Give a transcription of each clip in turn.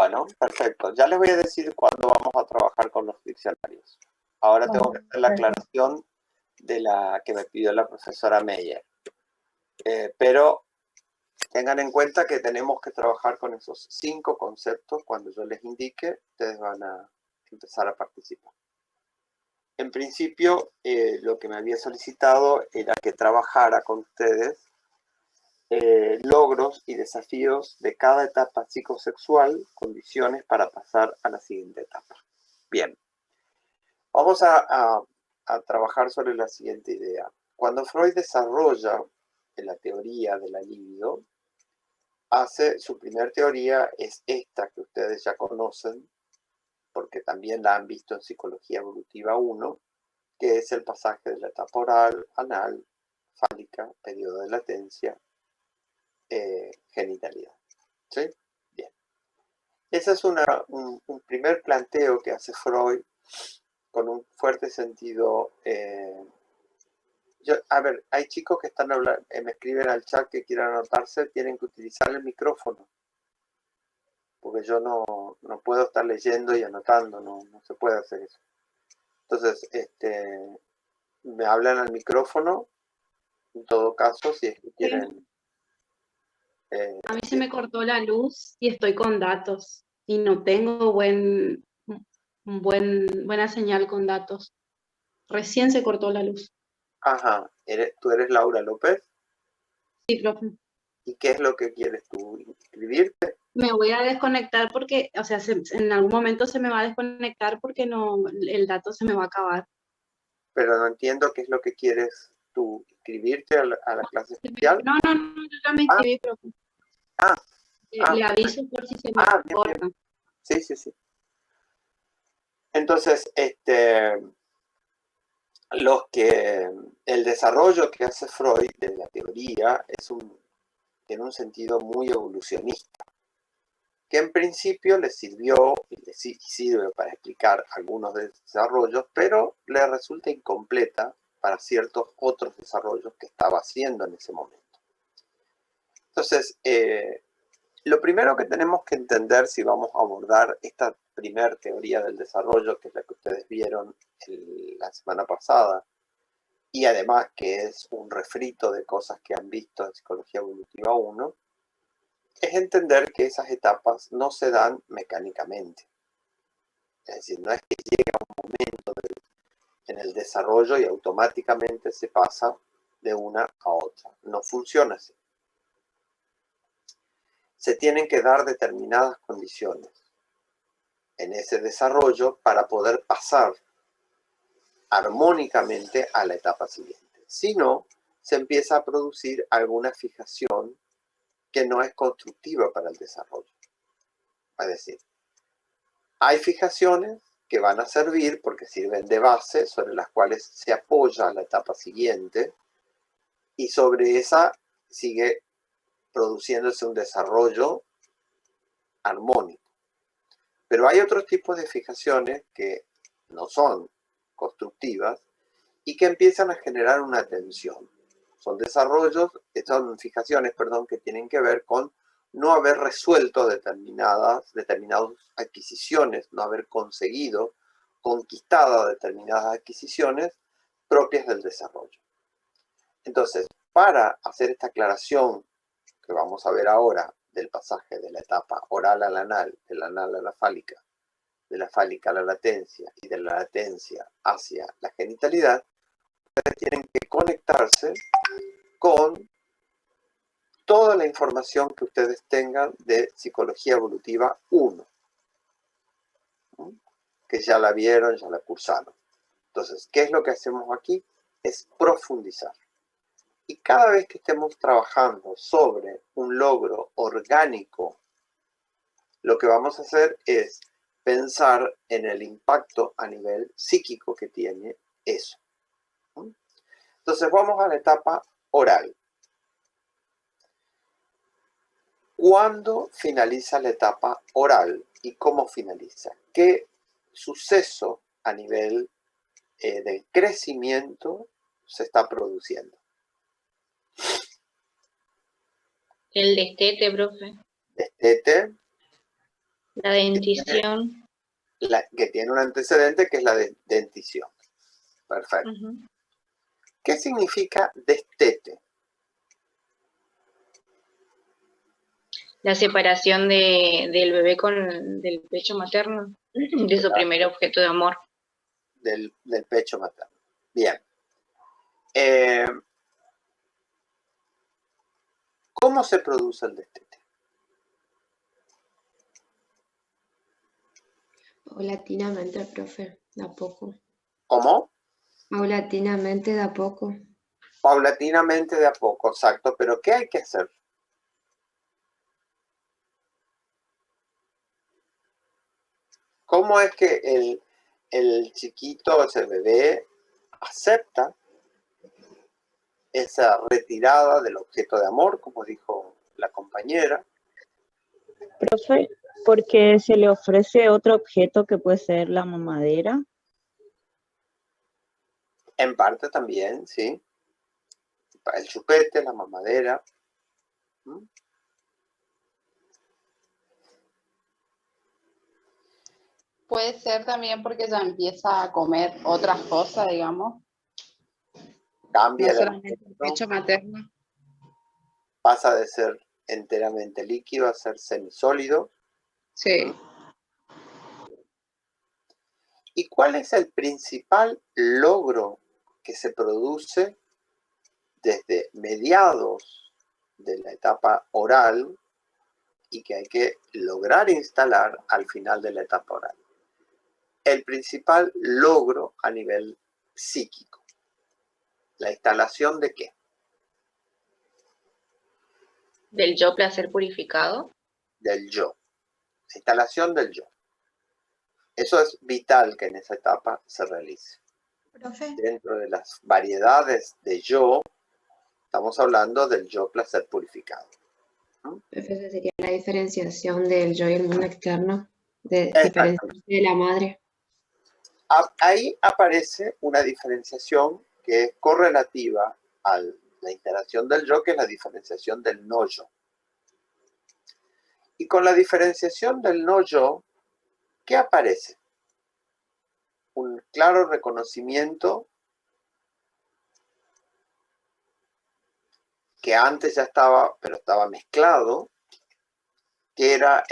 Bueno, perfecto. Ya les voy a decir cuándo vamos a trabajar con los diccionarios. Ahora tengo que hacer la aclaración de la que me pidió la profesora Meyer. Pero tengan en cuenta que tenemos que trabajar con esos 5 conceptos. Cuando yo les indique, ustedes van a empezar a participar. En principio, lo que me había solicitado era que trabajara con ustedes logros y desafíos de cada etapa psicosexual, condiciones para pasar a la siguiente etapa. Bien, vamos a trabajar sobre la siguiente idea. Cuando Freud desarrolla la teoría de la libido, su primer teoría es esta que ustedes ya conocen, porque también la han visto en Psicología Evolutiva 1, que es el pasaje de la etapa oral, anal, fálica, periodo de latencia, genitalidad. ¿Sí? Bien. Ese es un primer planteo que hace Freud con un fuerte sentido. A ver, hay chicos que están hablando, me escriben al chat que quieran anotarse, tienen que utilizar el micrófono, porque yo no puedo estar leyendo y anotando, no se puede hacer eso. Entonces, me hablan al micrófono, en todo caso, si es que quieren. A mí se me cortó la luz y estoy con datos y no tengo buena señal con datos. Recién se cortó la luz. Ajá, ¿tú eres Laura López? Sí, profe. ¿Y qué es lo que quieres tú? ¿Inscribirte? Me voy a desconectar porque, o sea, en algún momento se me va a desconectar porque no, el dato se me va a acabar. Pero no entiendo qué es lo que quieres tú, inscribirte a la clase especial. No, yo ya me inscribí, profe. Le aviso por si se me corta. Bien. Sí. Entonces, el desarrollo que hace Freud de la teoría tiene un sentido muy evolucionista, que en principio le sirvió y le sirve para explicar algunos desarrollos, pero le resulta incompleta para ciertos otros desarrollos que estaba haciendo en ese momento. Entonces, lo primero que tenemos que entender si vamos a abordar esta primera teoría del desarrollo, que es la que ustedes vieron la semana pasada, y además que es un refrito de cosas que han visto en Psicología Evolutiva 1, es entender que esas etapas no se dan mecánicamente. Es decir, no es que llega un momento en el desarrollo y automáticamente se pasa de una a otra. No funciona así. Se tienen que dar determinadas condiciones en ese desarrollo para poder pasar armónicamente a la etapa siguiente. Si no, se empieza a producir alguna fijación que no es constructiva para el desarrollo. Es decir, hay fijaciones que van a servir porque sirven de base sobre las cuales se apoya la etapa siguiente y sobre esa sigue produciéndose un desarrollo armónico. Pero hay otros tipos de fijaciones que no son constructivas y que empiezan a generar una tensión. Son fijaciones, que tienen que ver con no haber resuelto determinadas adquisiciones, no haber conquistado determinadas adquisiciones propias del desarrollo. Entonces, para hacer esta aclaración que vamos a ver ahora del pasaje de la etapa oral al anal, del anal a la fálica, de la fálica a la latencia y de la latencia hacia la genitalidad, ustedes tienen que conectarse con toda la información que ustedes tengan de Psicología Evolutiva 1, que ya la vieron, ya la cursaron. Entonces, ¿qué es lo que hacemos aquí? Es profundizar. Y cada vez que estemos trabajando sobre un logro orgánico, lo que vamos a hacer es pensar en el impacto a nivel psíquico que tiene eso. Entonces vamos a la etapa oral. ¿Cuándo finaliza la etapa oral y cómo finaliza? ¿Qué suceso a nivel del crecimiento se está produciendo? El destete, profe. Destete. La dentición. Que tiene un antecedente que es la dentición. Perfecto. ¿Qué significa destete? La separación del bebé del pecho materno, de su primer objeto de amor. Del pecho materno. Bien. ¿Cómo se produce el destete? Paulatinamente, profe, de a poco. ¿Cómo? Paulatinamente, de a poco. Paulatinamente, de a poco, exacto. ¿Pero qué hay que hacer? ¿Cómo es que el chiquito, ese bebé, acepta esa retirada del objeto de amor, como dijo la compañera? Profe, porque se le ofrece otro objeto que puede ser la mamadera. En parte también, sí. El chupete, la mamadera. Puede ser también porque ya empieza a comer otras cosas, digamos. Cambia No el solamente el pecho materno. pasa de ser enteramente líquido a ser semisólido. Sí. ¿Y cuál es el principal logro que se produce desde mediados de la etapa oral y que hay que lograr instalar al final de la etapa oral? El principal logro a nivel psíquico. ¿La instalación de qué? ¿Del yo placer purificado? Del yo. La instalación del yo. Eso es vital que en esa etapa se realice. Profe. Dentro de las variedades de yo, estamos hablando del yo placer purificado. Esa sería la diferenciación del yo y el mundo externo, de diferenciarse de la madre. Ahí aparece una diferenciación que es correlativa a la interacción del yo, que es la diferenciación del no yo. Y con la diferenciación del no yo, ¿qué aparece? Un claro reconocimiento que antes ya estaba, pero estaba mezclado, que era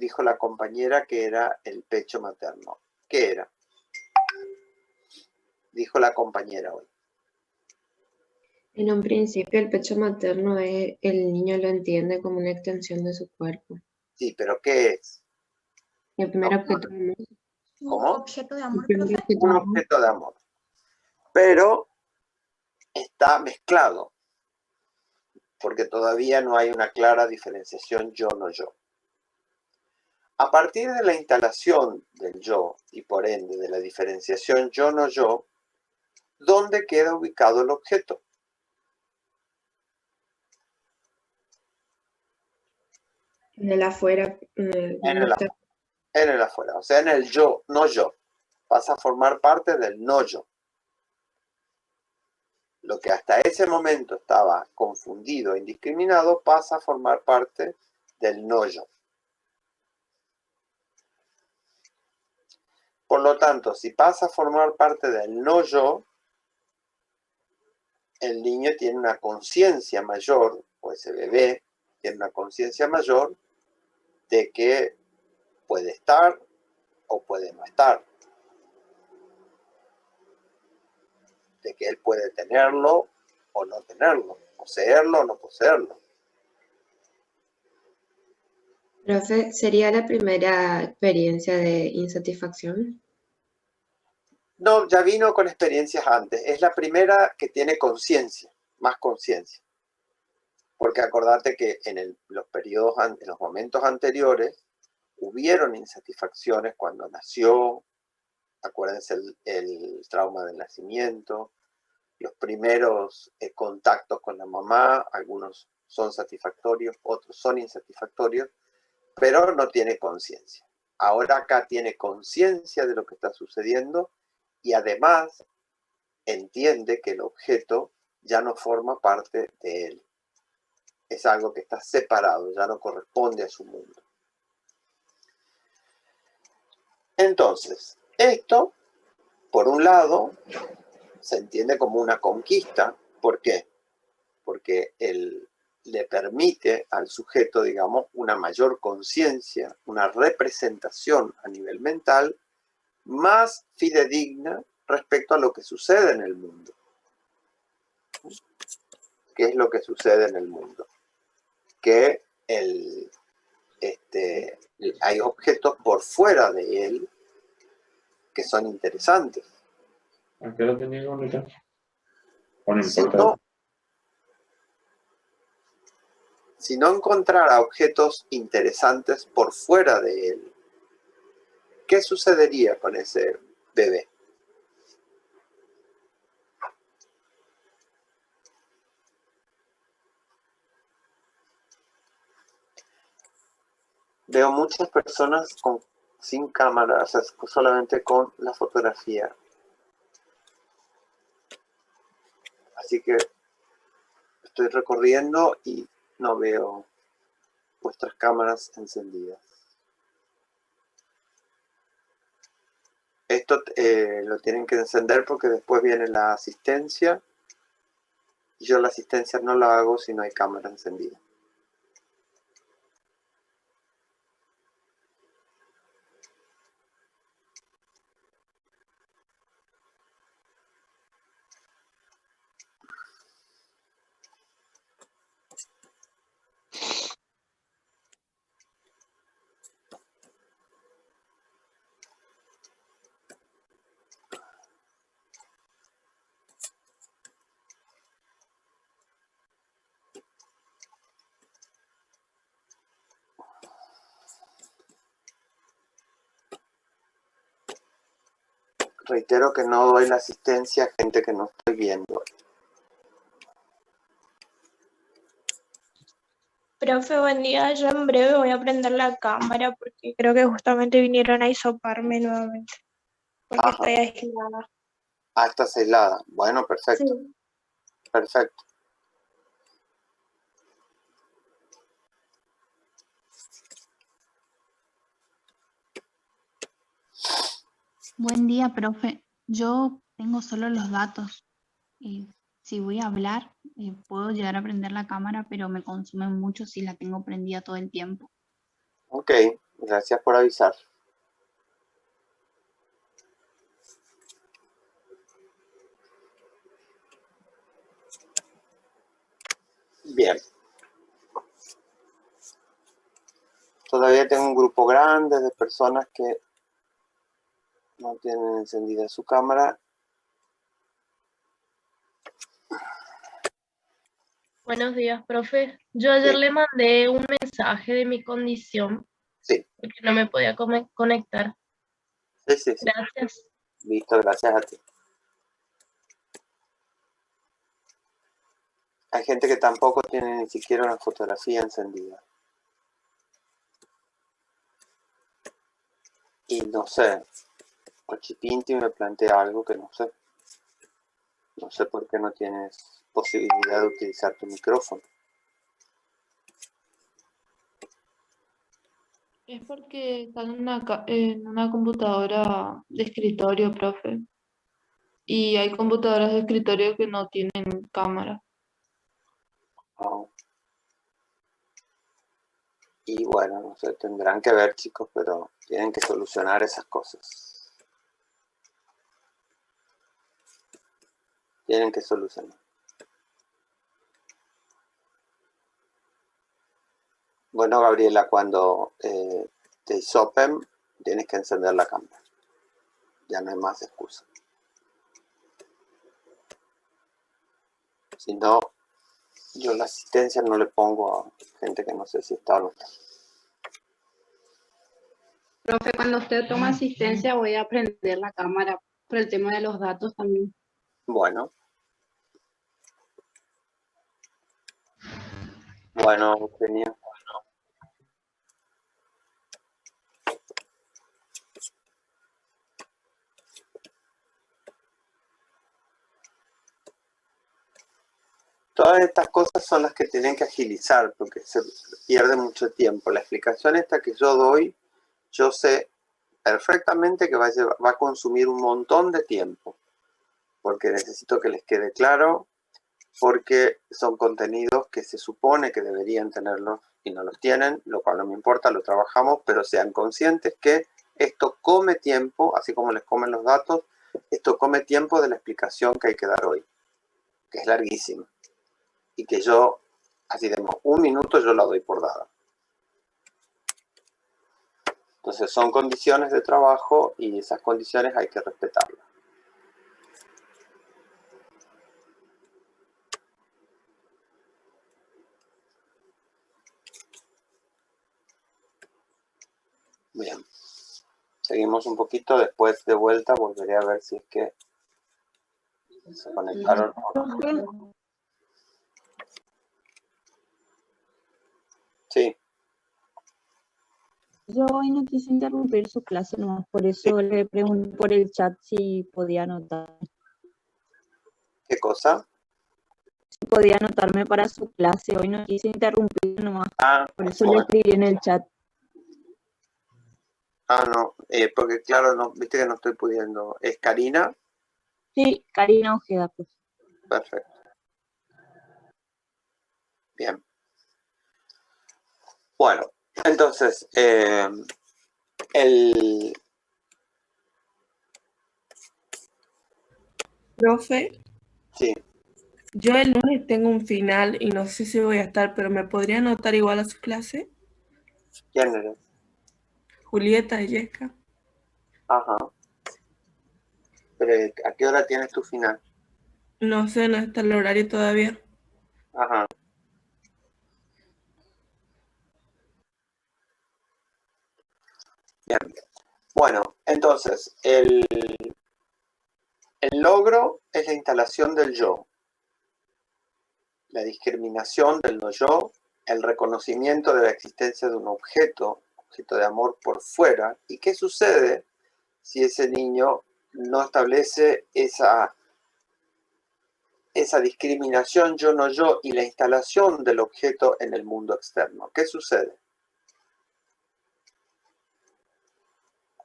dijo la compañera que era el pecho materno. ¿Qué era? Dijo la compañera hoy. En un principio el pecho materno el niño lo entiende como una extensión de su cuerpo. Sí, pero ¿qué es? El primer objeto de amor. ¿Cómo? Objeto de amor, El primer profe. objeto Un de amor. objeto de amor. Pero está mezclado, porque todavía no hay una clara diferenciación yo-no yo. A partir de la instalación del yo y por ende de la diferenciación yo-no yo, ¿dónde queda ubicado el objeto? En el afuera. En el afuera, o sea, en el yo, no yo. Pasa a formar parte del no yo. Lo que hasta ese momento estaba confundido e indiscriminado pasa a formar parte del no yo. Por lo tanto, si pasa a formar parte del no yo, el niño tiene una conciencia mayor, o ese bebé tiene una conciencia mayor de que puede estar o puede no estar, de que él puede tenerlo o no tenerlo, poseerlo o no poseerlo. Profe, ¿sería la primera experiencia de insatisfacción? No, ya vino con experiencias antes. Es la primera que tiene conciencia, más conciencia. Porque acordate que en los periodos, en los momentos anteriores, hubieron insatisfacciones cuando nació. Acuérdense el trauma del nacimiento, los primeros contactos con la mamá, algunos son satisfactorios, otros son insatisfactorios, pero no tiene conciencia. Ahora acá tiene conciencia de lo que está sucediendo y además entiende que el objeto ya no forma parte de él. Es algo que está separado, ya no corresponde a su mundo. Entonces, esto, por un lado, se entiende como una conquista. ¿Por qué? Porque él le permite al sujeto, digamos, una mayor conciencia, una representación a nivel mental más fidedigna respecto a lo que sucede en el mundo. ¿Qué es lo que sucede en el mundo? Que hay objetos por fuera de él que son interesantes. ¿A qué lo tenía bonita? O no Si importa. no, si no encontrara objetos interesantes por fuera de él, ¿qué sucedería con ese bebé? Veo muchas personas sin cámara, o sea, solamente con la fotografía. Así que estoy recorriendo y no veo vuestras cámaras encendidas. Esto lo tienen que encender porque después viene la asistencia. Y yo la asistencia no la hago si no hay cámara encendida. Reitero que no doy la asistencia a gente que no estoy viendo. Profe, buen día. Yo en breve voy a prender la cámara porque creo que justamente vinieron a hisoparme nuevamente. Porque Ajá. estoy aislada. Ah, estás aislada. Bueno, perfecto. Sí. Perfecto. Buen día, profe. Yo tengo solo los datos. Si voy a hablar, puedo llegar a prender la cámara, pero me consume mucho si la tengo prendida todo el tiempo. Ok, gracias por avisar. Bien. Todavía tengo un grupo grande de personas que no tienen encendida su cámara. Buenos días, profe. Yo ayer Sí. le mandé un mensaje de mi condición Sí, porque no me podía conectar. sí. Gracias. Listo, gracias a ti. Hay gente que tampoco tiene ni siquiera una fotografía encendida. Y no sé, Ochipinti me plantea algo que no sé. No sé por qué no tienes posibilidad de utilizar tu micrófono. Es porque están en una computadora de escritorio, profe. Y hay computadoras de escritorio que no tienen cámara. Oh. Y bueno, no sé, tendrán que ver, chicos, pero tienen que solucionar esas cosas. Tienen que solucionar. Bueno, Gabriela, cuando te hisopen, tienes que encender la cámara. Ya no hay más excusa. Si no, yo la asistencia no le pongo a gente que no sé si está o no está. Profe, cuando usted toma asistencia voy a prender la cámara por el tema de los datos también. Bueno, Eugenia. Todas estas cosas son las que tienen que agilizar porque se pierde mucho tiempo. La explicación esta que yo doy, yo sé perfectamente que va a consumir un montón de tiempo, porque necesito que les quede claro, porque son contenidos que se supone que deberían tenerlos y no los tienen, lo cual no me importa, lo trabajamos, pero sean conscientes que esto come tiempo, así como les comen los datos, esto come tiempo de la explicación que hay que dar hoy, que es larguísima, y que yo, así de un minuto yo la doy por dada. Entonces son condiciones de trabajo y esas condiciones hay que respetarlas. Bien, seguimos un poquito, después de vuelta volveré a ver si es que se conectaron o no. Profe, Sí, yo hoy no quise interrumpir su clase nomás, por eso le pregunté por el chat si podía anotar. ¿qué cosa? Si podía anotarme para su clase, hoy no quise interrumpir nomás, Ah, por eso le bueno. escribí en el chat. Ah, no, porque claro, no, viste que no estoy pudiendo. ¿Es Karina? Sí, Karina Ojeda, pues. Perfecto. Bien. Bueno, entonces, Profe, sí, yo el lunes tengo un final y no sé si voy a estar, pero ¿me podría anotar igual a su clase? ¿quién eres? Julieta Yesca. Ajá. Pero ¿a qué hora tienes tu final? No sé, no está el horario todavía. Ajá. Bien. Bueno, entonces, el logro es la instalación del yo, la discriminación del no yo, el reconocimiento de la existencia de un objeto de amor por fuera. ¿Y qué sucede si ese niño no establece esa discriminación yo no yo y la instalación del objeto en el mundo externo? ¿Qué sucede?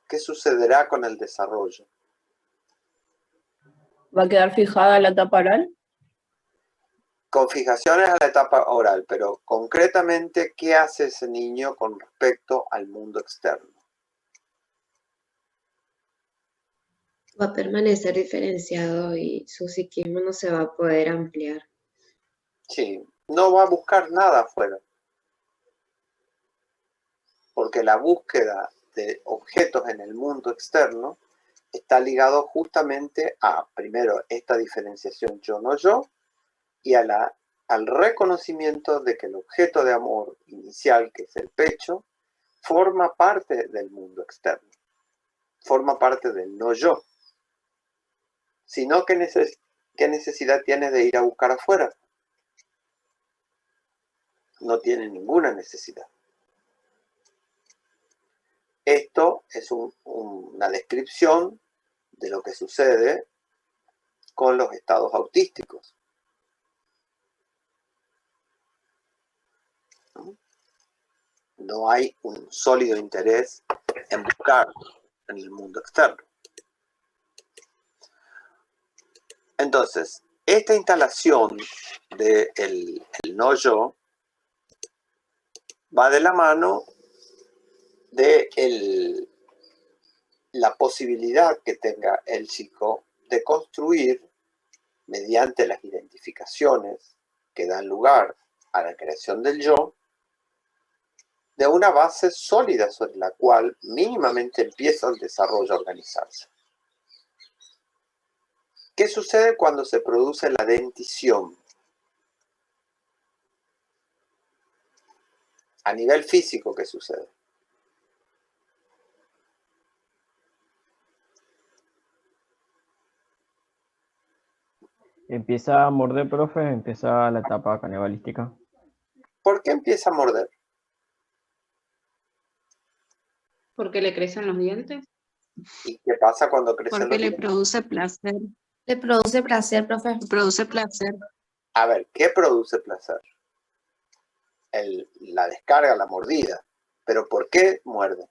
¿Qué sucederá con el desarrollo? ¿Va a quedar fijada la etapa oral? Con fijaciones a la etapa oral, pero concretamente, ¿qué hace ese niño con respecto al mundo externo? Va a permanecer diferenciado y su psiquismo no se va a poder ampliar. Sí, no va a buscar nada afuera, porque la búsqueda de objetos en el mundo externo está ligado justamente a, primero, esta diferenciación yo no yo, y al reconocimiento de que el objeto de amor inicial, que es el pecho, forma parte del mundo externo, forma parte del no yo. Sino, ¿qué necesidad tiene de ir a buscar afuera? No tiene ninguna necesidad. Esto es una descripción de lo que sucede con los estados autísticos. No hay un sólido interés en buscar en el mundo externo. Entonces, esta instalación del no yo va de la mano de la posibilidad que tenga el chico de construir, mediante las identificaciones que dan lugar a la creación del yo, de una base sólida sobre la cual mínimamente empieza el desarrollo a organizarse. ¿Qué sucede cuando se produce la dentición? A nivel físico, ¿qué sucede? Empieza a morder, profe, empieza la etapa canibalística. ¿Por qué empieza a morder? Porque le crecen los dientes. ¿Y qué pasa cuando crecen Porque los le dientes? produce placer. Le produce placer, profe. Le produce placer. A ver, ¿qué produce placer? La descarga, la mordida. ¿Pero por qué muerde?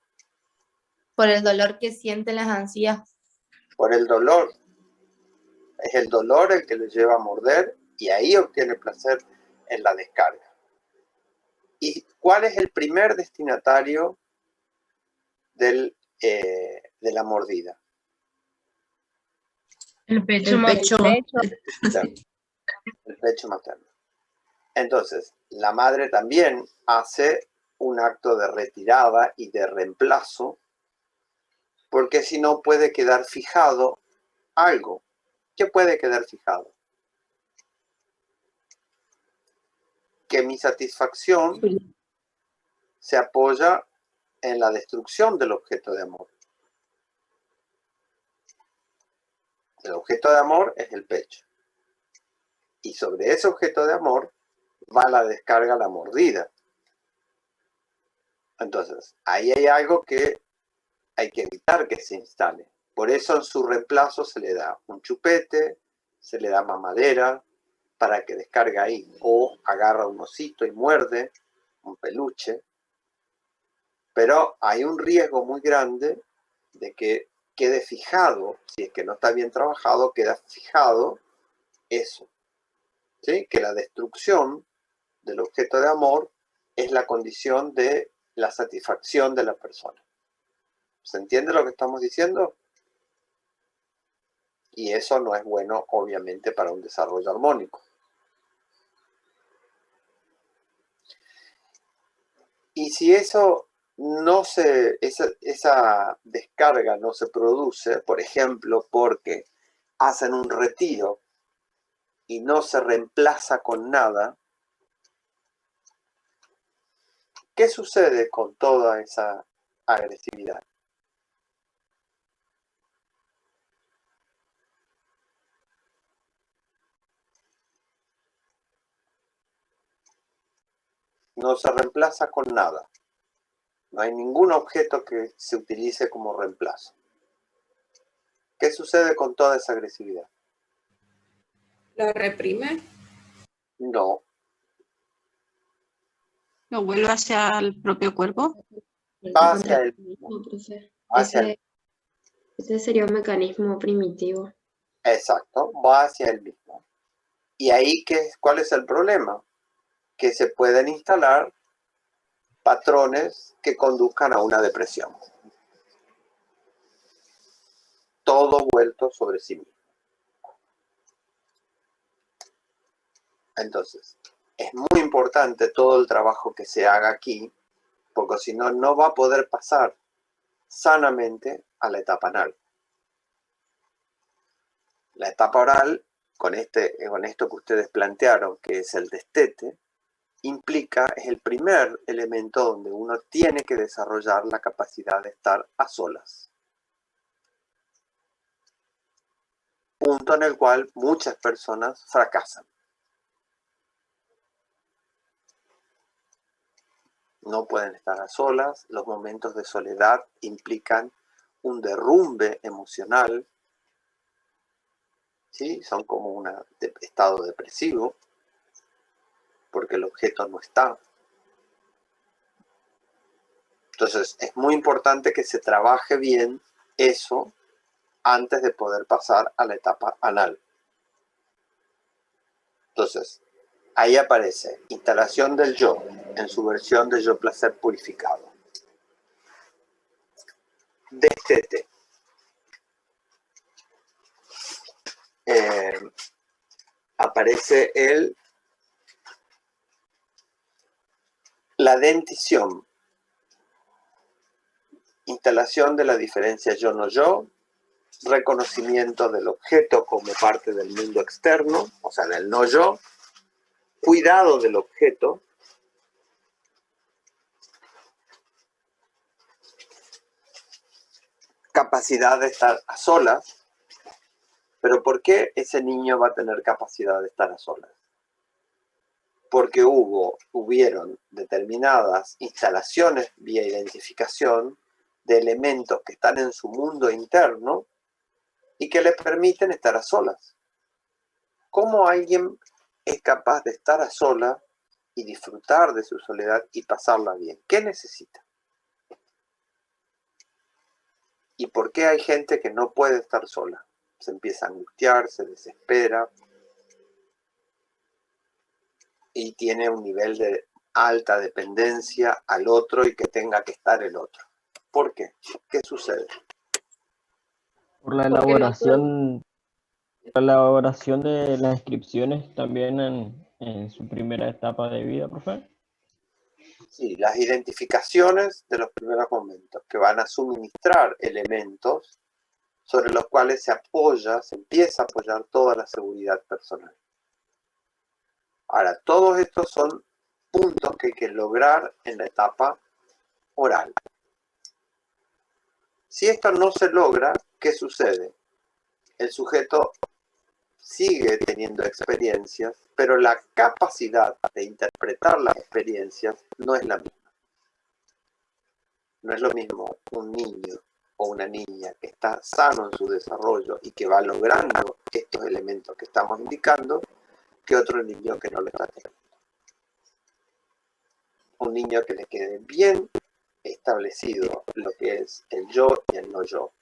Por el dolor que sienten las ansías. Por el dolor. Es el dolor el que le lleva a morder y ahí obtiene placer en la descarga. ¿Y cuál es el primer destinatario de la mordida? El pecho. Claro, el pecho materno. Entonces, la madre también hace un acto de retirada y de reemplazo, porque si no puede quedar fijado algo. ¿Qué puede quedar fijado? Que mi satisfacción se apoya en la destrucción del objeto de amor. El objeto de amor es el pecho. Y sobre ese objeto de amor va la descarga, la mordida. Entonces, ahí hay algo que hay que evitar que se instale. Por eso en su reemplazo se le da un chupete, se le da mamadera para que descargue ahí. O agarra un osito y muerde, un peluche. Pero hay un riesgo muy grande de que quede fijado, si es que no está bien trabajado, queda fijado eso. ¿Sí? Que la destrucción del objeto de amor es la condición de la satisfacción de la persona. ¿Se entiende lo que estamos diciendo? Y eso no es bueno, obviamente, para un desarrollo armónico. Y si eso no esa descarga no se produce, por ejemplo, porque hacen un retiro y no se reemplaza con nada, ¿qué sucede con toda esa agresividad? No se reemplaza con nada. No hay ningún objeto que se utilice como reemplazo. ¿Qué sucede con toda esa agresividad? ¿Lo reprime? No. ¿Lo vuelve hacia el propio cuerpo? Va hacia el mismo. Ese sería un mecanismo primitivo. Exacto, va hacia el mismo. Y ahí, ¿cuál es el problema? Que se pueden instalar patrones que conduzcan a una depresión. Todo vuelto sobre sí mismo. Entonces, es muy importante todo el trabajo que se haga aquí, porque si no, no va a poder pasar sanamente a la etapa anal. La etapa oral, con esto que ustedes plantearon, que es el destete, es el primer elemento donde uno tiene que desarrollar la capacidad de estar a solas. Punto en el cual muchas personas fracasan. No pueden estar a solas, los momentos de soledad implican un derrumbe emocional, ¿sí? Son como un estado depresivo, porque el objeto no está. Entonces, es muy importante que se trabaje bien eso antes de poder pasar a la etapa anal. Entonces, ahí aparece instalación del yo en su versión de yo placer purificado. Destete. Aparece la dentición. Instalación de la diferencia yo-no yo, reconocimiento del objeto como parte del mundo externo, o sea, del no yo, cuidado del objeto, capacidad de estar a solas. Pero ¿por qué ese niño va a tener capacidad de estar a solas? Porque hubieron determinadas instalaciones vía identificación de elementos que están en su mundo interno y que le permiten estar a solas. ¿Cómo alguien es capaz de estar a solas y disfrutar de su soledad y pasarla bien? ¿Qué necesita? ¿Y por qué hay gente que no puede estar sola? Se empieza a angustiar, se desespera y tiene un nivel de alta dependencia al otro y que tenga que estar el otro. ¿Por qué? ¿Qué sucede? Por la Porque elaboración de las inscripciones también en su primera etapa de vida, profe. Sí, las identificaciones de los primeros momentos que van a suministrar elementos sobre los cuales se empieza a apoyar toda la seguridad personal. Ahora, todos estos son puntos que hay que lograr en la etapa oral. Si esto no se logra, ¿qué sucede? El sujeto sigue teniendo experiencias, pero la capacidad de interpretar las experiencias no es la misma. No es lo mismo un niño o una niña que está sano en su desarrollo y que va logrando estos elementos que estamos indicando, que otro niño que no lo está teniendo. Un niño que le quede bien establecido lo que es el yo y el no yo.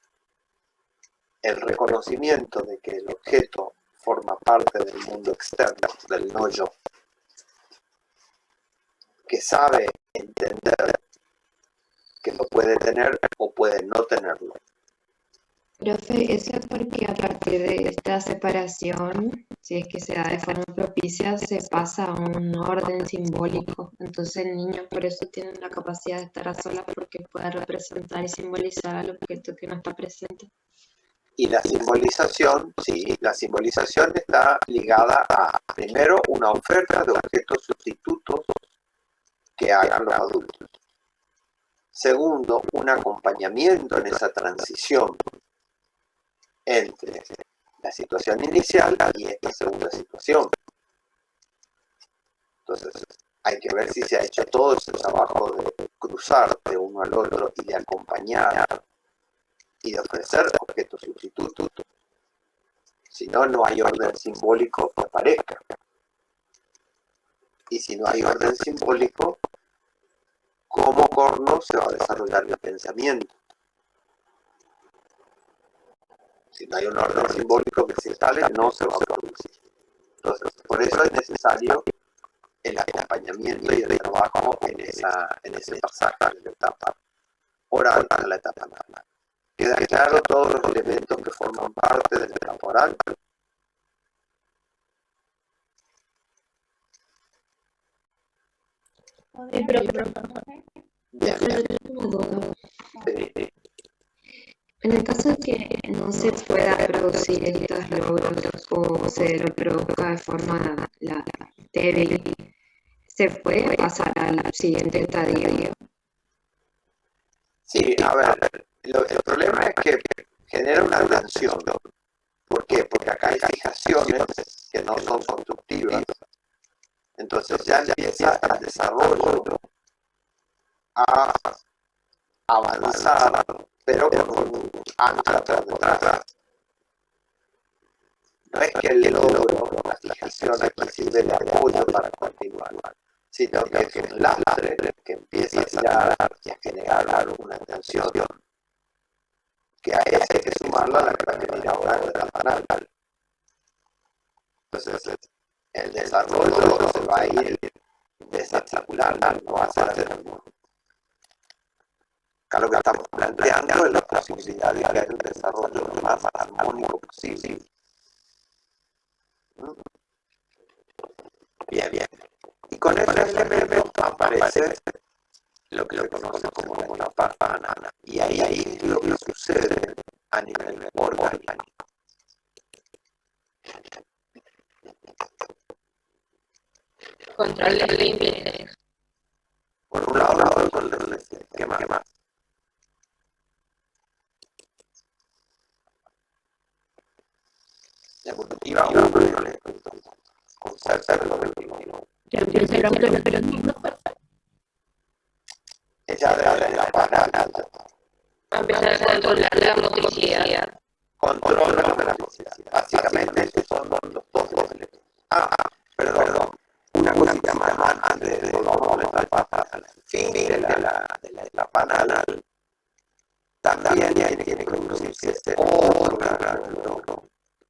El reconocimiento de que el objeto forma parte del mundo externo, del no yo. Que sabe entender que lo puede tener o puede no tenerlo. Profe, eso es porque a partir de esta separación, si es que se da de forma propicia, se pasa a un orden simbólico. Entonces el niño por eso tiene la capacidad de estar a solas porque puede representar y simbolizar al objeto que no está presente. Y la simbolización, sí, la simbolización está ligada a, primero, una oferta de objetos sustitutos que hagan los adultos. Segundo, un acompañamiento en esa transición entre la situación inicial y esta segunda situación. Entonces, hay que ver si se ha hecho todo ese trabajo de cruzar de uno al otro y de acompañar y de ofrecer objetos sustitutos. Si no, no hay orden simbólico que aparezca. Y si no hay orden simbólico, ¿cómo corno se va a desarrollar el pensamiento? Si no hay un orden simbólico que se instale, no se va a producir. Entonces, por eso es necesario el acompañamiento y el trabajo en ese pasaje de la etapa oral a la etapa normal. ¿Queda claro todos los elementos que forman parte de la etapa oral? Bien, bien. Sí. En el caso de que no se pueda producir estos logros o se reproduzca de forma débil, ¿se puede pasar al siguiente estadio? Sí, a ver, el problema es que genera una tensión. ¿Por qué? Porque acá hay fijaciones que no son constructivas. Entonces ya empieza el desarrollo a avanzar, pero con un ancla por detrás. No es que el logro, la fijación aquí sirve de apoyo para continuar, sino que es un lastre que empieza a tirar y a generar una tensión que a ese hay que sumarlo a la que va a venir ahora de la panal. Entonces, el desarrollo se va a ir desarticulando, no va a ser alguno. Acá lo que estamos planteando es la posibilidad de crear un desarrollo lo más armónico posible. Bien, bien. Y con ese elemento aparece lo que se conoce como una panana. Y ahí es lo que sucede a nivel orgánico. Control de límites. Por un lado, el control de límites. ¿Qué más? La evolutiva con certeza de lo que ella de la panana Empezar a controlar la motricidad. controla la motricidad. Básicamente esos son los dos elementos. Perdón. Una cosita más antes de volver a la etapa al fin de la etapa anal. también tiene que producirse este otro gránulo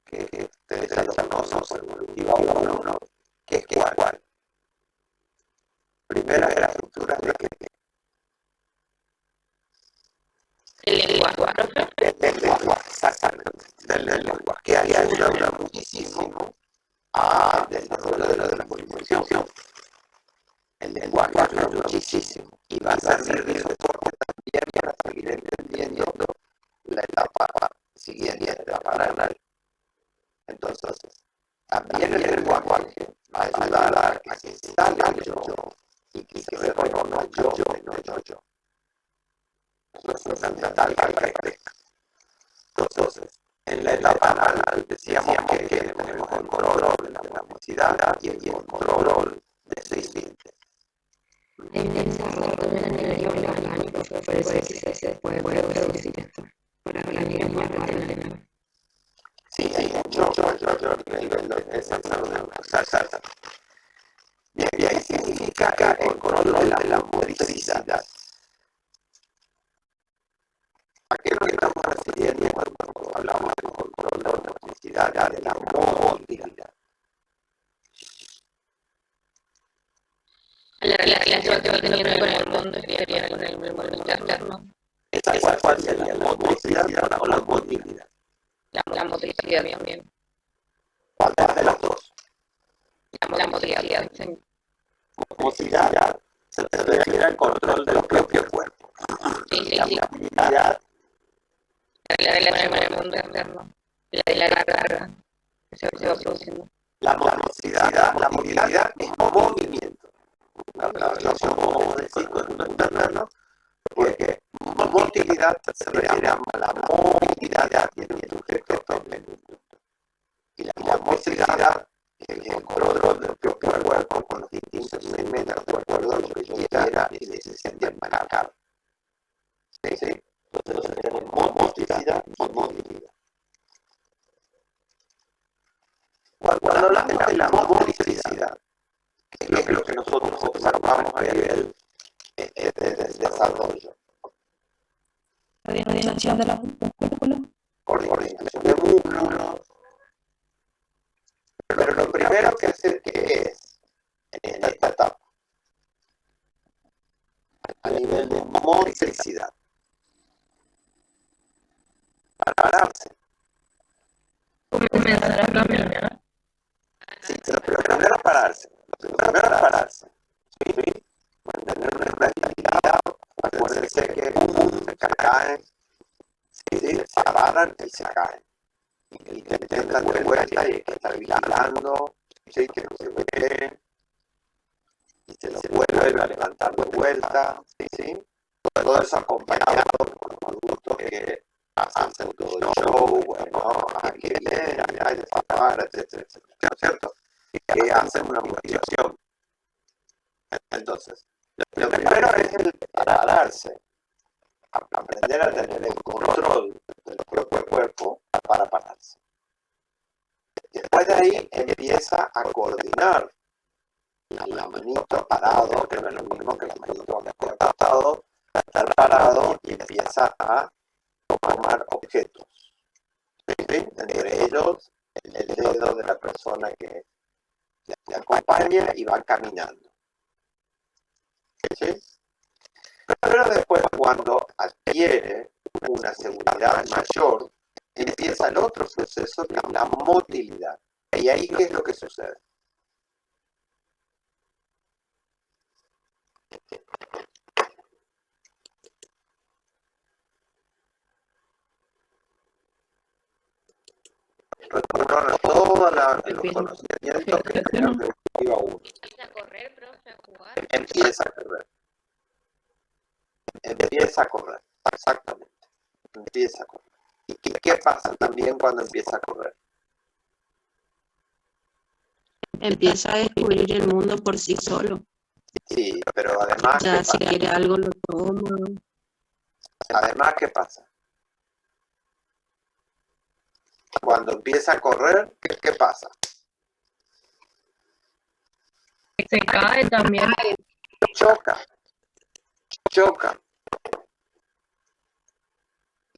que ustedes ya lo conocen, evolutiva 1, que es cuál. Primera de las estructuras de que El lenguaje, del lenguaje, exactamente, del lenguaje, que ayuda muchísimo al desarrollo de la comunicación. El lenguaje ayuda muchísimo y va a servir de soporte también para seguir entendiendo la etapa siguiente, la paranal. Entonces, también el lenguaje va a ayudar a que se salga el yo y que se reconozca yo y no yo. Eso es fundamental que crezca. Entonces, en la etapa anal decíamos que tenemos el control de la motricidad y el control de su límite. En el desarrollo también a nivel orgánico, por eso se puede producir esto, para organizar más rápido. Sí, hay mucho nivel de salud. Bien, y ahí significa que el control de la motricidad. ¿A qué es lo que estamos refiriendo cuando hablamos de control de la motricidad, de la movilidad? La relación que va teniendo con el mundo exterior, con el mundo interno. ¿Cuál sería la motricidad o la movilidad? La motricidad también. ¿Cuál de las dos? La motricidad, sí. Motricidad se refiere al control del propio cuerpo. Sí. La movilidad, La relación con el mundo interno. La carga que se va produciendo. la movilidad es movimiento. La relación como decir con el mundo interno, porque motilidad se refiere a la movilidad de un sujeto en el mundo. Y la motricidad es el control del propio cuerpo con los distintos segmentos de acuerdo a lo que yo quiera y necesite marcar. ¿Sí? Entonces tenemos motricidad y movilidad. Cuando hablamos de la motricidad, que es lo que nosotros observamos a nivel del desarrollo. Coordinación de los músculos. Coordinación de músculos. Pero lo primero que hace que es en esta etapa, a nivel de motricidad, pararse. Comenzar a caminar. Sí, pero primero pararse. ¿Sí? Mantener una estabilidad. Acuérdense que se caen, ¿sí? Se paran y se caen. Y te intentan de vuelta y hay que estar vigilando, ¿sí? Que no se golpeen. Y se los vuelven a levantar de vuelta, ¿sí? Todo eso acompañado por los adultos que hacen todo el show, bueno, aquí viene, hay de parar, etcétera, ¿cierto? Que hacen una motivación. Entonces, lo primero es el pararse, aprender a tener el control del propio cuerpo para pararse. Después de ahí empieza a coordinar la manito parado, que no es lo mismo que la manito acostado, estar parado y empieza a tomar objetos. ¿Sí? Entre ellos, el dedo de la persona que le acompaña y va caminando. ¿Sí? Pero después, cuando adquiere una seguridad mayor, empieza el otro proceso que es la motilidad. ¿Y ahí qué es lo que sucede? Recurre todos los conocimientos que tenemos de Evolutiva 1. Empieza a correr, profe, a jugar. Empieza a correr, exactamente. Empieza a correr. ¿Y qué pasa también cuando empieza a correr? Empieza a descubrir el mundo por sí solo. Sí, pero además, Ya si quiere algo lo toma. Además, ¿qué pasa? Cuando empieza a correr, ¿qué pasa? Se cae también. Choca.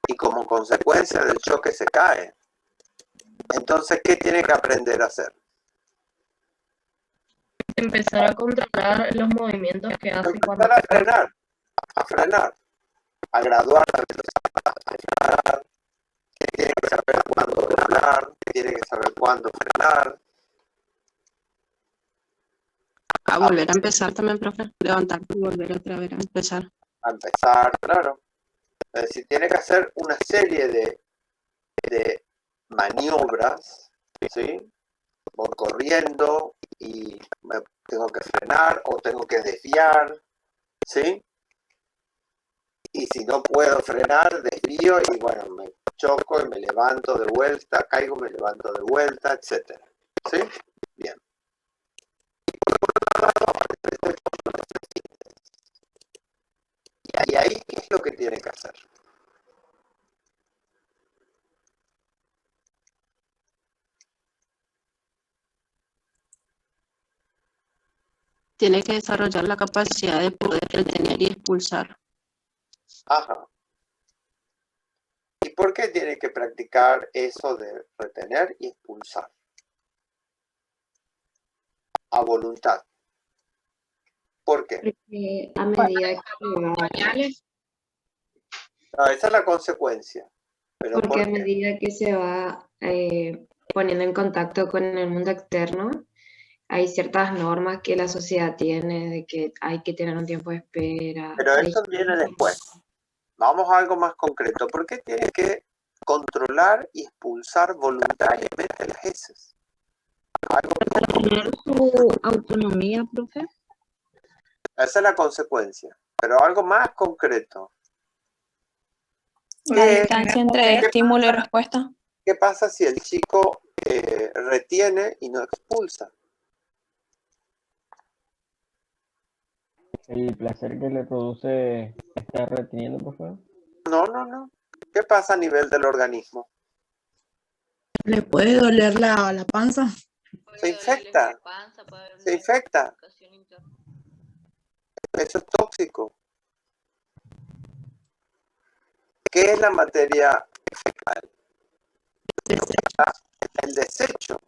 y como consecuencia del choque se cae. Entonces, ¿qué tiene que aprender a hacer? Empezar a controlar los movimientos que hace cuando... Empezar a frenar, a graduar la velocidad, a frenar, tiene que saber cuándo frenar, tiene que saber cuándo frenar. A volver a empezar también, profe. Levantarte y volver otra vez a empezar. A empezar, claro. Es decir, tiene que hacer una serie de maniobras, ¿sí? Voy corriendo y tengo que frenar o tengo que desviar, ¿sí? Y si no puedo frenar, desvío y bueno, me choco y me levanto de vuelta, caigo, me levanto de vuelta, etc. ¿Sí? Bien. Y ahí, ¿qué es lo que tiene que hacer? Tiene que desarrollar la capacidad de poder retener y expulsar. Ajá. ¿Y por qué tiene que practicar eso de retener y expulsar? A voluntad. ¿Por qué? Porque a medida que No, esa es la consecuencia. Pero porque a ¿por qué? medida que se va poniendo en contacto con el mundo externo, hay ciertas normas que la sociedad tiene de que hay que tener un tiempo de espera. Pero eso viene después. Vamos a algo más concreto. ¿Por qué tiene que controlar y expulsar voluntariamente las heces? Para tener su autonomía, profe. Esa es la consecuencia. Pero algo más concreto. La distancia entre estímulo y respuesta. ¿Qué pasa si el chico retiene y no expulsa? ¿El placer que le produce estar reteniendo, por favor? No. ¿Qué pasa a nivel del organismo? ¿Le puede doler la panza? Se infecta. Se infecta. Eso es tóxico. ¿Qué es la materia fecal? El desecho.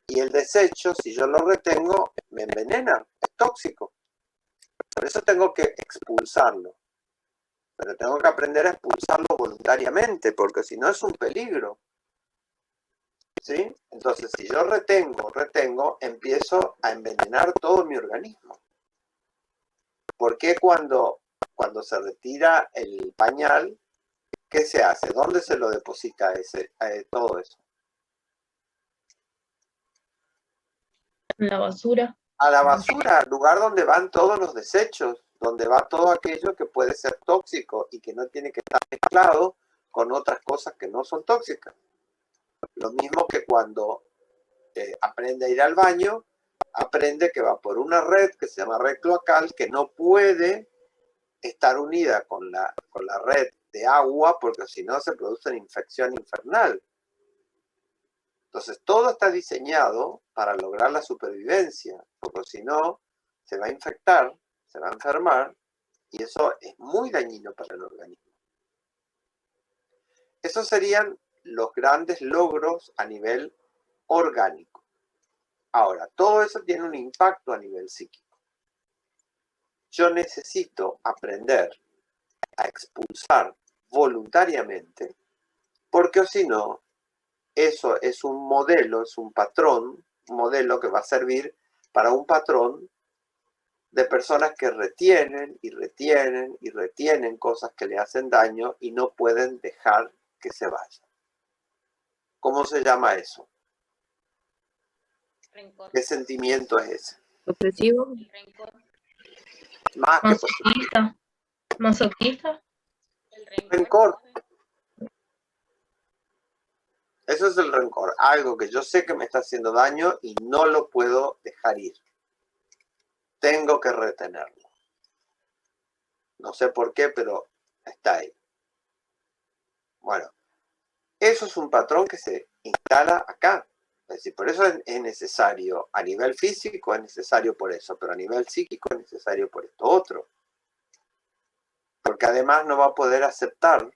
Y el desecho, si yo lo retengo, me envenena. Es tóxico. Por eso tengo que expulsarlo. Pero tengo que aprender a expulsarlo voluntariamente, porque si no es un peligro. ¿Sí? Entonces, si yo retengo, empiezo a envenenar todo mi organismo. ¿Por qué cuando se retira el pañal, qué se hace? ¿Dónde se lo deposita todo eso? La basura. A la basura, lugar donde van todos los desechos, donde va todo aquello que puede ser tóxico y que no tiene que estar mezclado con otras cosas que no son tóxicas. Lo mismo que cuando aprende a ir al baño, aprende que va por una red que se llama red cloacal, que no puede estar unida con la red de agua, porque si no se produce una infección infernal. Entonces, todo está diseñado para lograr la supervivencia, porque si no, se va a infectar, se va a enfermar, y eso es muy dañino para el organismo. Esos serían los grandes logros a nivel orgánico. Ahora, todo eso tiene un impacto a nivel psíquico. Yo necesito aprender a expulsar voluntariamente, porque si no, eso es un modelo, es un patrón, un modelo que va a servir para un patrón de personas que retienen y retienen y retienen cosas que le hacen daño y no pueden dejar que se vayan. ¿Cómo se llama eso? Rencor. ¿Qué sentimiento es ese? Obsesivo. Rencor. Más que Masoquista. Masoquista. El rencor. Eso es el rencor. Algo que yo sé que me está haciendo daño y no lo puedo dejar ir. Tengo que retenerlo. No sé por qué, pero está ahí. Bueno, eso es un patrón que se instala acá. Es decir, por eso es necesario, a nivel físico es necesario por eso, pero a nivel psíquico es necesario por esto otro. Porque además no va a poder aceptar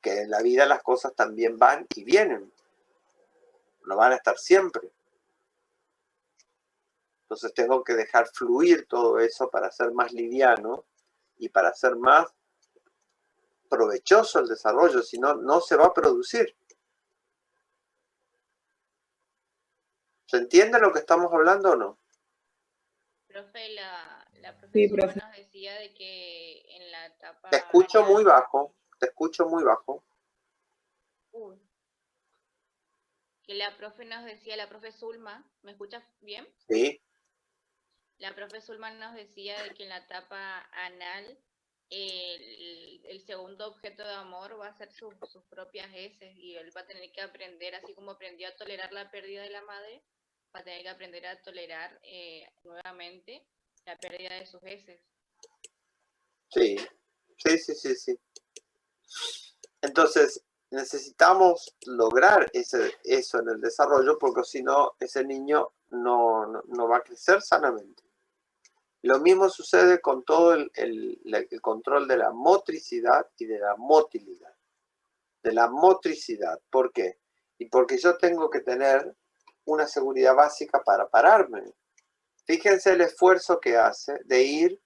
que en la vida las cosas también van y vienen, no van a estar siempre. Entonces tengo que dejar fluir todo eso para ser más liviano y para ser más provechoso el desarrollo, si no, no se va a producir. ¿Se entiende lo que estamos hablando o no? Profe, la Sí, profesora profe. nos decía de que en la etapa Te escucho muy anal, bajo, te escucho muy bajo. que la profe nos decía, la profe Zulma, ¿me escuchas bien? Sí, La profe Zulma nos decía de que en la etapa anal el segundo objeto de amor va a ser sus propias heces y él va a tener que aprender, así como aprendió a tolerar la pérdida de la madre, va a tener que aprender a tolerar nuevamente la pérdida de sus heces. sí, sí. Entonces, necesitamos lograr eso en el desarrollo, porque si no, ese niño no va a crecer sanamente. Lo mismo sucede con todo el control de la motricidad y de la motilidad. De la motricidad. ¿Por qué? Y porque yo tengo que tener una seguridad básica para pararme. Fíjense el esfuerzo que hace de ir.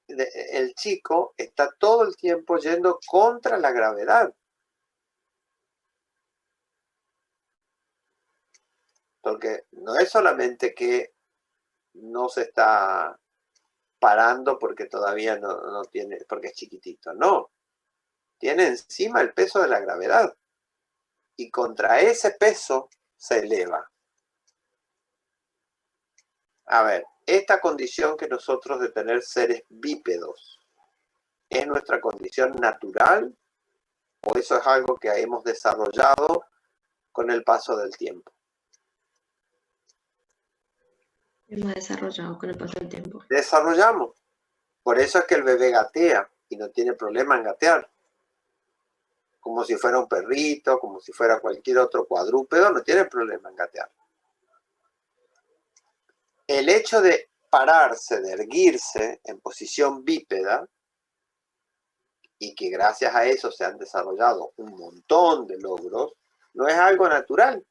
El chico está todo el tiempo yendo contra la gravedad. Porque no es solamente que no se está parando porque todavía no tiene, porque es chiquitito, no. Tiene encima el peso de la gravedad. Y contra ese peso se eleva. A ver, esta condición que nosotros de tener seres bípedos, ¿es nuestra condición natural o eso es algo que hemos desarrollado con el paso del tiempo? Hemos desarrollado con el paso del tiempo. Desarrollamos. Por eso es que el bebé gatea y no tiene problema en gatear. Como si fuera un perrito, como si fuera cualquier otro cuadrúpedo, no tiene problema en gatear. El hecho de pararse, de erguirse en posición bípeda, y que gracias a eso se han desarrollado un montón de logros, no es algo natural.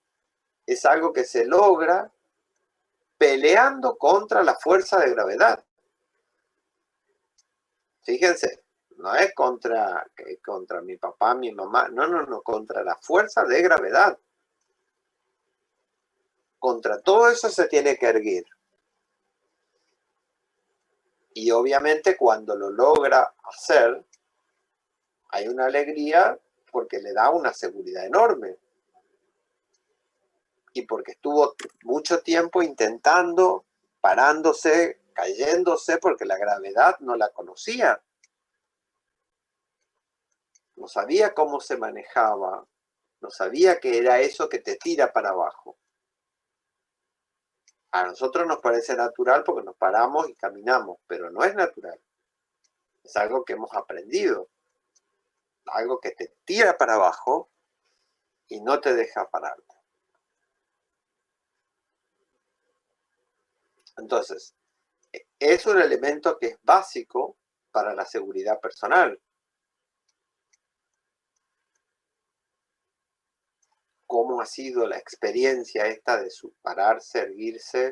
Es algo que se logra peleando contra la fuerza de gravedad. Fíjense, no es contra mi papá, mi mamá, no, contra la fuerza de gravedad. Contra todo eso se tiene que erguir. Y obviamente cuando lo logra hacer, hay una alegría porque le da una seguridad enorme. Y porque estuvo mucho tiempo intentando, parándose, cayéndose, porque la gravedad no la conocía. No sabía cómo se manejaba, no sabía que era eso que te tira para abajo. A nosotros nos parece natural porque nos paramos y caminamos, pero no es natural. Es algo que hemos aprendido. Algo que te tira para abajo y no te deja pararte. Entonces, es un elemento que es básico para la seguridad personal. ¿Cómo ha sido la experiencia esta de pararse, erguirse,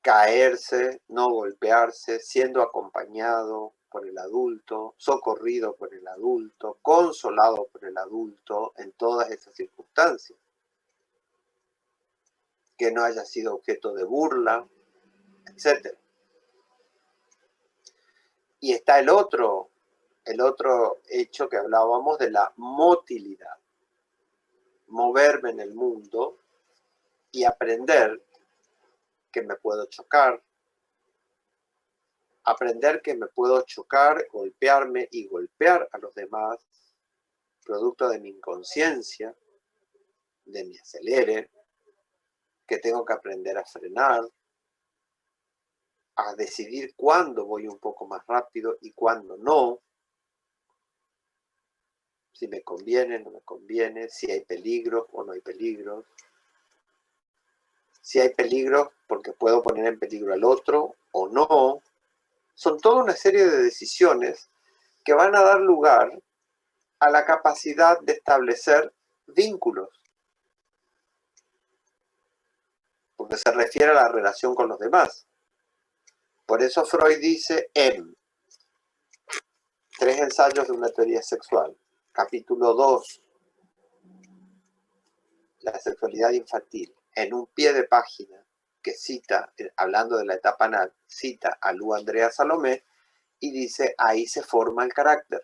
caerse, no golpearse, siendo acompañado por el adulto, socorrido por el adulto, consolado por el adulto en todas esas circunstancias? Que no haya sido objeto de burla, etc. Y está el otro hecho que hablábamos de la motilidad. Moverme en el mundo y aprender que me puedo chocar, aprender que me puedo chocar, golpearme y golpear a los demás, producto de mi inconsciencia, de mi acelere, que tengo que aprender a frenar, a decidir cuándo voy un poco más rápido y cuándo no, si me conviene, no me conviene, si hay peligro o no hay peligro. Si hay peligro porque puedo poner en peligro al otro o no. Son toda una serie de decisiones que van a dar lugar a la capacidad de establecer vínculos, porque se refiere a la relación con los demás. Por eso Freud dice en 3 ensayos de una teoría sexual, capítulo 2, la sexualidad infantil, en un pie de página que cita, hablando de la etapa anal, cita a Lu Andrea Salomé y dice, ahí se forma el carácter,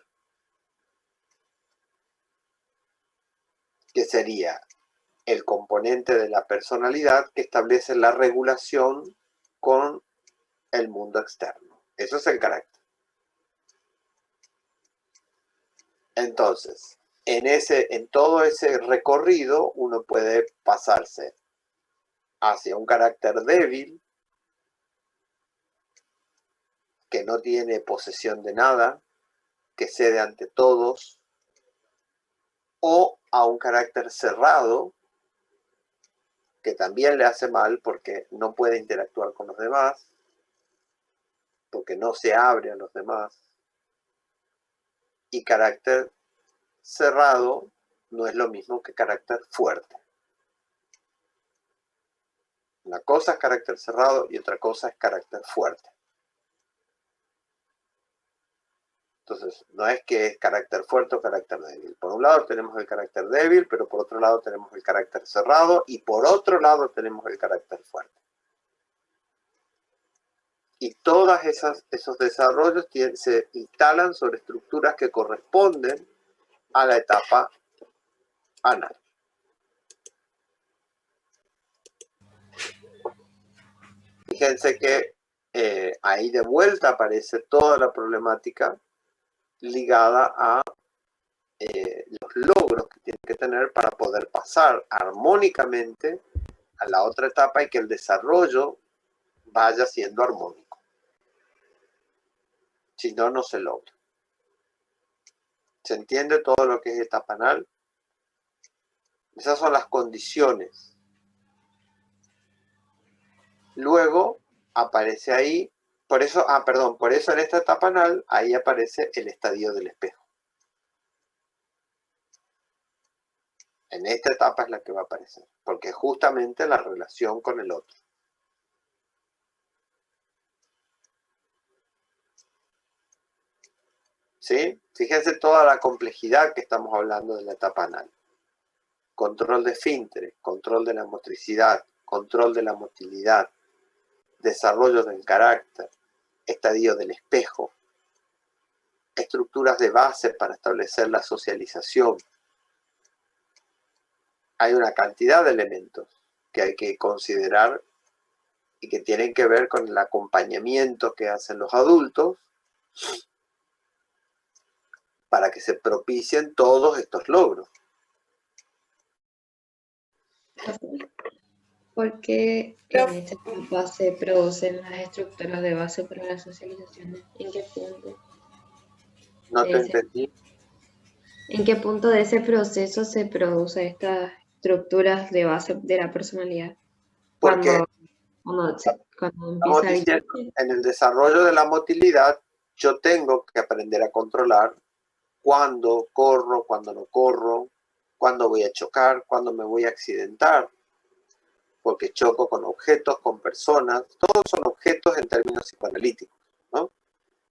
que sería el componente de la personalidad que establece la regulación con el mundo externo. Eso es el carácter. Entonces, en todo ese recorrido uno puede pasarse hacia un carácter débil, que no tiene posesión de nada, que cede ante todos, o a un carácter cerrado, que también le hace mal porque no puede interactuar con los demás, porque no se abre a los demás. Y carácter cerrado no es lo mismo que carácter fuerte. Una cosa es carácter cerrado y otra cosa es carácter fuerte. Entonces, no es que es carácter fuerte o carácter débil. Por un lado tenemos el carácter débil, pero por otro lado tenemos el carácter cerrado y por otro lado tenemos el carácter fuerte. Y todos esos desarrollos se instalan sobre estructuras que corresponden a la etapa anal. Fíjense que ahí de vuelta aparece toda la problemática ligada a los logros que tienen que tener para poder pasar armónicamente a la otra etapa y que el desarrollo vaya siendo armónico. Si no, no se logra. ¿Se entiende todo lo que es etapa anal? Esas son las condiciones. Luego aparece ahí, por eso en esta etapa anal, ahí aparece el estadio del espejo. En esta etapa es la que va a aparecer, porque es justamente la relación con el otro. ¿Sí? Fíjense toda la complejidad que estamos hablando de la etapa anal. Control de esfínteres, control de la motricidad, control de la motilidad, desarrollo del carácter, estadio del espejo, estructuras de base para establecer la socialización. Hay una cantidad de elementos que hay que considerar y que tienen que ver con el acompañamiento que hacen los adultos para que se propicien todos estos logros. ¿Por qué en esta etapa se producen las estructuras de base para la socialización? ¿En qué punto? No te entendí. ¿En qué punto de ese proceso se producen estas estructuras de base de la personalidad? Porque cuando estamos empieza diciendo, en el desarrollo de la motilidad, yo tengo que aprender a controlar cuándo corro, cuándo no corro, cuándo voy a chocar, cuándo me voy a accidentar, porque choco con objetos, con personas, todos son objetos en términos psicoanalíticos, ¿no?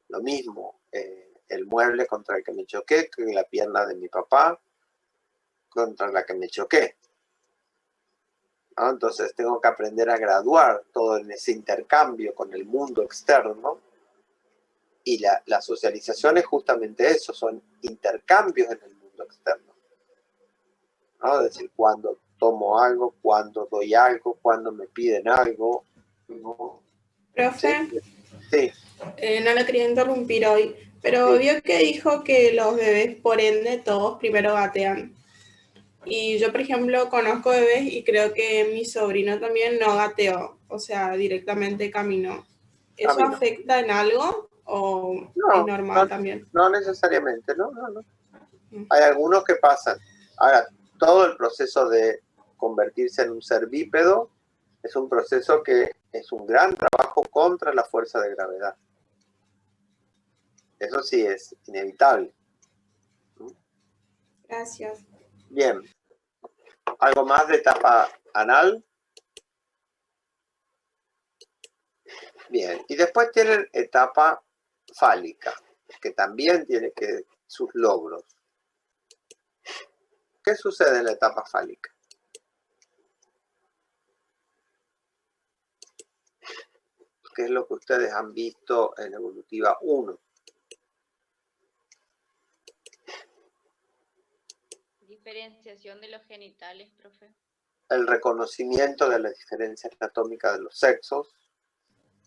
Lo mismo, el mueble contra el que me choqué, que la pierna de mi papá contra la que me choqué, ¿no? Entonces tengo que aprender a graduar todo en ese intercambio con el mundo externo. Y la socialización es justamente eso, son intercambios en el mundo externo, ¿no? Es decir, cuando tomo algo, cuando doy algo, cuando me piden algo, ¿no? Profe, sí. No lo quería interrumpir hoy, pero vio que dijo que los bebés, por ende, todos primero gatean. Y yo, por ejemplo, conozco bebés y creo que mi sobrino también no gateó, o sea, directamente caminó. ¿Eso Camino. afecta en algo o es normal también? No necesariamente, no. Hay algunos que pasan. Ahora, todo el proceso de convertirse en un ser bípedo es un proceso que es un gran trabajo contra la fuerza de gravedad. Eso sí es inevitable. Gracias. Bien. ¿Algo más de etapa anal? Bien. Y después tienen etapa fálica, que también tiene sus logros. ¿Qué sucede en la etapa fálica? ¿Qué es lo que ustedes han visto en Evolutiva 1? Diferenciación de los genitales, profe. El reconocimiento de la diferencia anatómica de los sexos.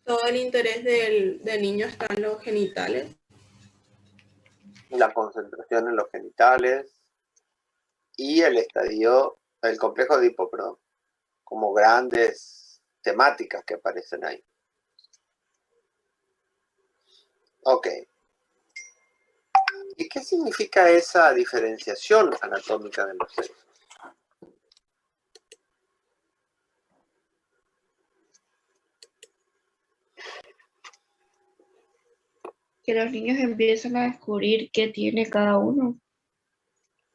Todo el interés del niño está en los genitales. La concentración en los genitales. Y el complejo de Edipo, perdón. Como grandes temáticas que aparecen ahí. Ok. ¿Y qué significa esa diferenciación anatómica de los sexos? Que los niños empiezan a descubrir qué tiene cada uno.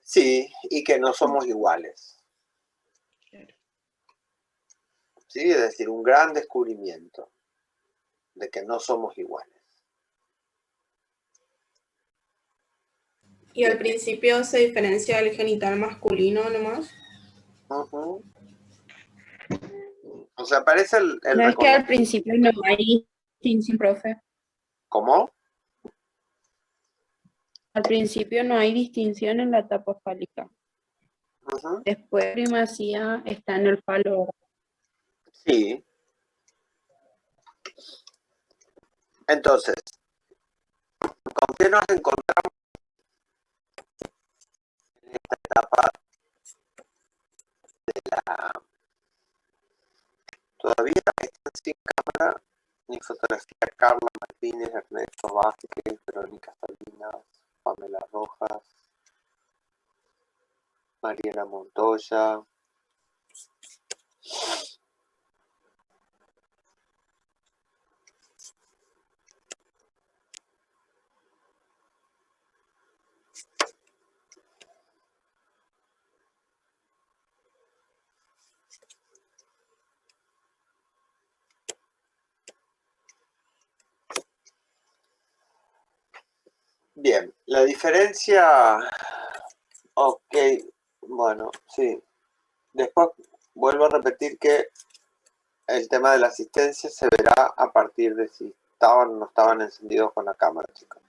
Sí, y que no somos iguales. Sí, es decir, un gran descubrimiento de que no somos iguales. Y al principio se diferencia el genital masculino nomás. Uh-huh. O sea, aparece el No es que al principio no hay distinción, profe. ¿Cómo? Al principio no hay distinción en la etapa fálica. Uh-huh. Después primacía está en el falo. Sí. Entonces, ¿con qué nos encontramos en esta etapa de la... Todavía están sin cámara ni fotografía Carla Martínez, Ernesto Vázquez, Verónica Salinas, Pamela Rojas, Mariela Montoya. Bien, la diferencia, ok, bueno, sí. Después vuelvo a repetir que el tema de la asistencia se verá a partir de si estaban o no estaban encendidos con la cámara, chicos.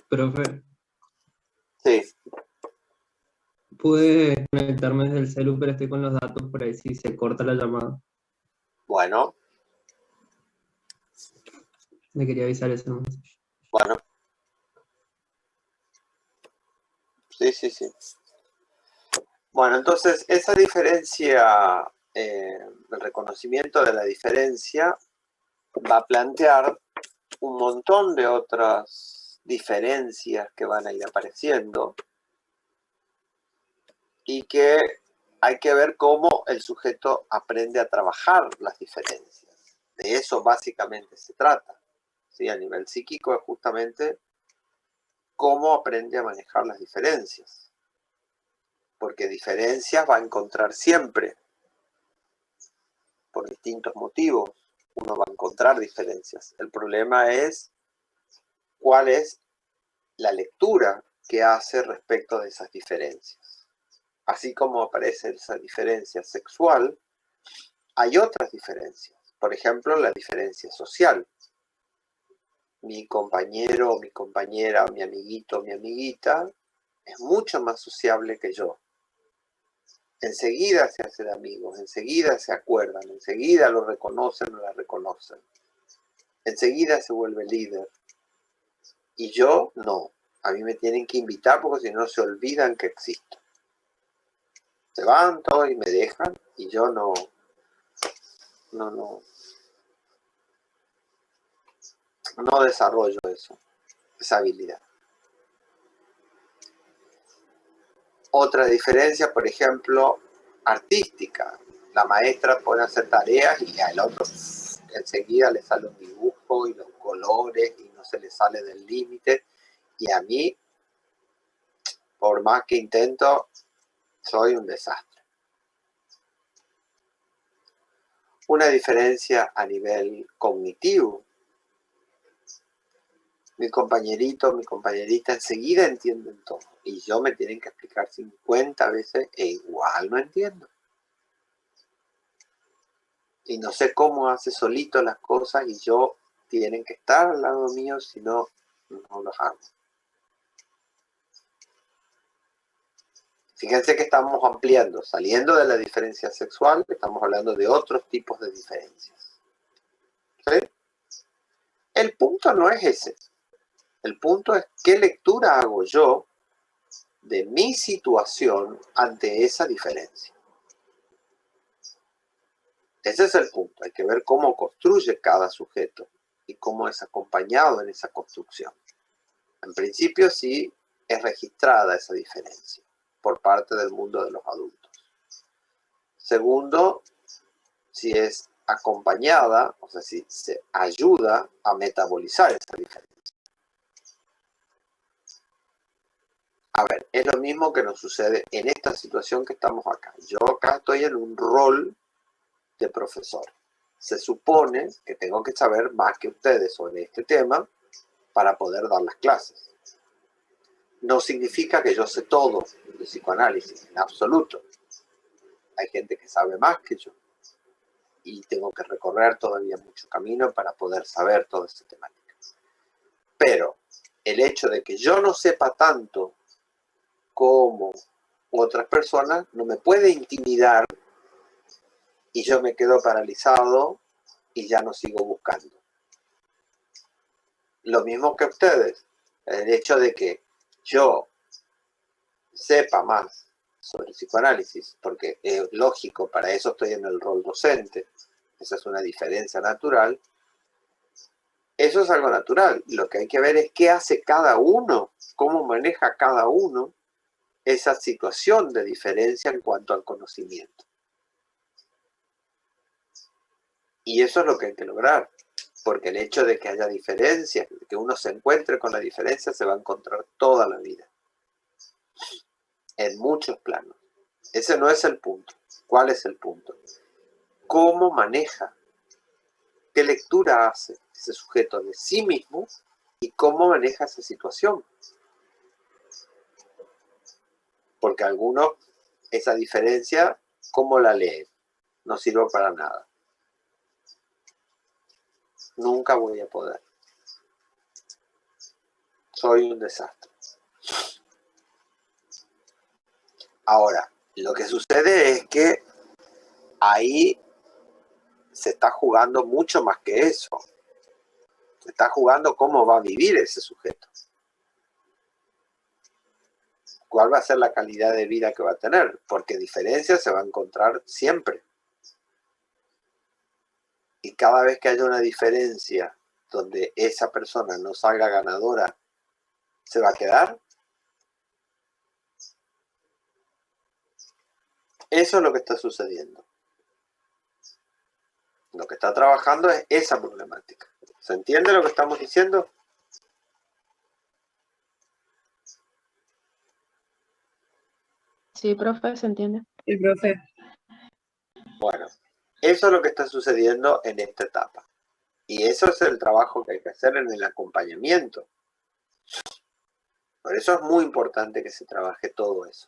Profe, Sí. pude conectarme desde el celu, pero estoy con los datos por ahí si se corta la llamada. Bueno. Le quería avisar eso nomás. Bueno. Sí. Bueno, entonces esa diferencia, el reconocimiento de la diferencia va a plantear un montón de otras diferencias que van a ir apareciendo y que hay que ver cómo el sujeto aprende a trabajar las diferencias. De eso básicamente se trata. ¿Sí? A nivel psíquico es justamente cómo aprende a manejar las diferencias. Porque diferencias va a encontrar siempre. Por distintos motivos uno va a encontrar diferencias. El problema es cuál es la lectura que hace respecto de esas diferencias. Así como aparece esa diferencia sexual, hay otras diferencias. Por ejemplo, la diferencia social. Mi compañero, mi compañera, mi amiguito, mi amiguita es mucho más sociable que yo. Enseguida se hacen amigos, enseguida se acuerdan, enseguida lo reconocen o la reconocen. Enseguida se vuelve líder. Y yo no. A mí me tienen que invitar porque si no se olvidan que existo. Se van todos y me dejan y yo no desarrollo eso, esa habilidad. Otra diferencia, por ejemplo, artística. La maestra pone a hacer tareas y al otro enseguida le sale un dibujo y los colores y no se le sale del límite. Y a mí, por más que intento, soy un desastre. Una diferencia a nivel cognitivo. Mi compañerito, mi compañerita enseguida entienden todo. Y yo me tienen que explicar 50 veces e igual no entiendo. Y no sé cómo hace solito las cosas y yo tienen que estar al lado mío, si no, no los hago. Fíjense que estamos ampliando, saliendo de la diferencia sexual, estamos hablando de otros tipos de diferencias. ¿Sí? El punto no es ese. El punto es qué lectura hago yo de mi situación ante esa diferencia. Ese es el punto. Hay que ver cómo construye cada sujeto y cómo es acompañado en esa construcción. En principio sí es registrada esa diferencia por parte del mundo de los adultos. Segundo, si es acompañada, o sea, si se ayuda a metabolizar esa diferencia. A ver, es lo mismo que nos sucede en esta situación que estamos acá. Yo acá estoy en un rol de profesor. Se supone que tengo que saber más que ustedes sobre este tema para poder dar las clases. No significa que yo sé todo de psicoanálisis, en absoluto. Hay gente que sabe más que yo y tengo que recorrer todavía mucho camino para poder saber toda esta temática. Pero el hecho de que yo no sepa tanto como otras personas no me puede intimidar y yo me quedo paralizado y ya no sigo buscando. Lo mismo que ustedes, el hecho de que yo sepa más sobre psicoanálisis, porque es lógico, para eso estoy en el rol docente, esa es una diferencia natural, eso es algo natural. Lo que hay que ver es qué hace cada uno, cómo maneja cada uno esa situación de diferencia en cuanto al conocimiento. Y eso es lo que hay que lograr, porque el hecho de que haya diferencias, de que uno se encuentre con la diferencia, se va a encontrar toda la vida, en muchos planos. Ese no es el punto. ¿Cuál es el punto? ¿Cómo maneja? ¿Qué lectura hace ese sujeto de sí mismo y cómo maneja esa situación? Porque algunos, esa diferencia, ¿cómo la leen? No sirve para nada. Nunca voy a poder. Soy un desastre. Ahora, lo que sucede es que ahí se está jugando mucho más que eso. Se está jugando cómo va a vivir ese sujeto. ¿Cuál va a ser la calidad de vida que va a tener? Porque diferencias se va a encontrar siempre. Y cada vez que haya una diferencia donde esa persona no salga ganadora, ¿se va a quedar? Eso es lo que está sucediendo. Lo que está trabajando es esa problemática. ¿Se entiende lo que estamos diciendo? Sí, profe, ¿se entiende? Sí, profe. Bueno, eso es lo que está sucediendo en esta etapa. Y eso es el trabajo que hay que hacer en el acompañamiento. Por eso es muy importante que se trabaje todo eso.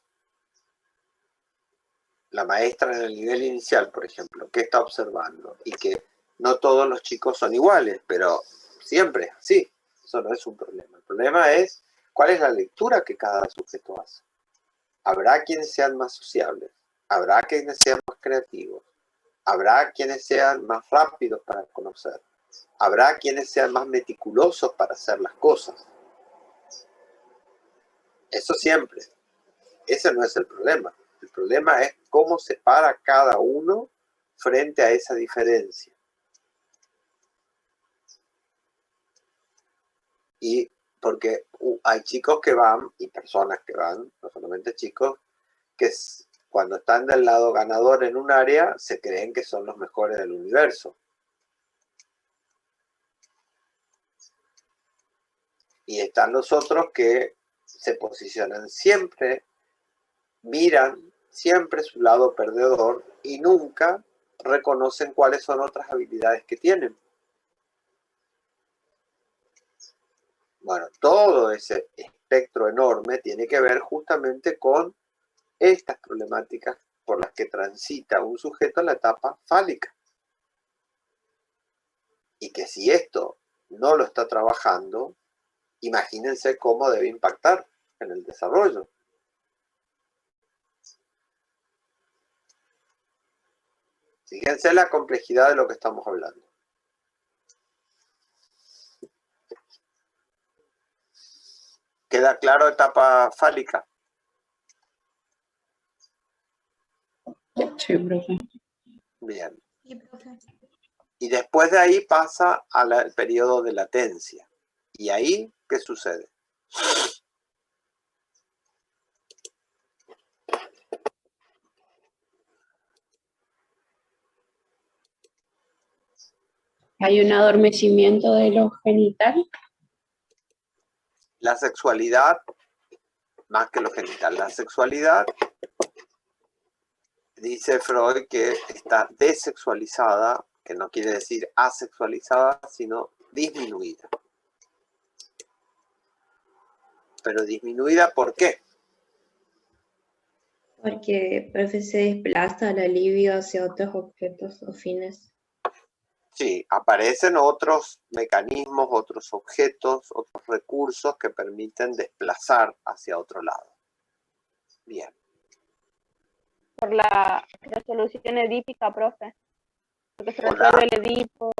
La maestra en el nivel inicial, por ejemplo, ¿qué está observando? Y que no todos los chicos son iguales, pero siempre es así. Eso no es un problema. El problema es cuál es la lectura que cada sujeto hace. Habrá quienes sean más sociables, habrá quienes sean más creativos, habrá quienes sean más rápidos para conocer, habrá quienes sean más meticulosos para hacer las cosas. Eso siempre. Ese no es el problema. El problema es cómo se para cada uno frente a esa diferencia. Y porque hay chicos que van, y personas que van, no solamente chicos, que cuando están del lado ganador en un área, se creen que son los mejores del universo. Y están los otros que se posicionan siempre, miran siempre su lado perdedor y nunca reconocen cuáles son otras habilidades que tienen. Bueno, todo ese espectro enorme tiene que ver justamente con estas problemáticas por las que transita un sujeto en la etapa fálica. Y que si esto no lo está trabajando, imagínense cómo debe impactar en el desarrollo. Fíjense la complejidad de lo que estamos hablando. ¿Queda claro etapa fálica? Sí, profe. Bien. Sí, profe. Y después de ahí pasa al periodo de latencia. ¿Y ahí qué sucede? Hay un adormecimiento de los genitales. La sexualidad, más que lo genital, la sexualidad, dice Freud que está desexualizada, que no quiere decir asexualizada, sino disminuida. Pero disminuida, ¿por qué? Porque, profe, se desplaza el alivio hacia otros objetos o fines. Sí, aparecen otros mecanismos, otros objetos, otros recursos que permiten desplazar hacia otro lado. Bien. Por la resolución edípica, profe. Porque se Por la- resuelve el Edipo.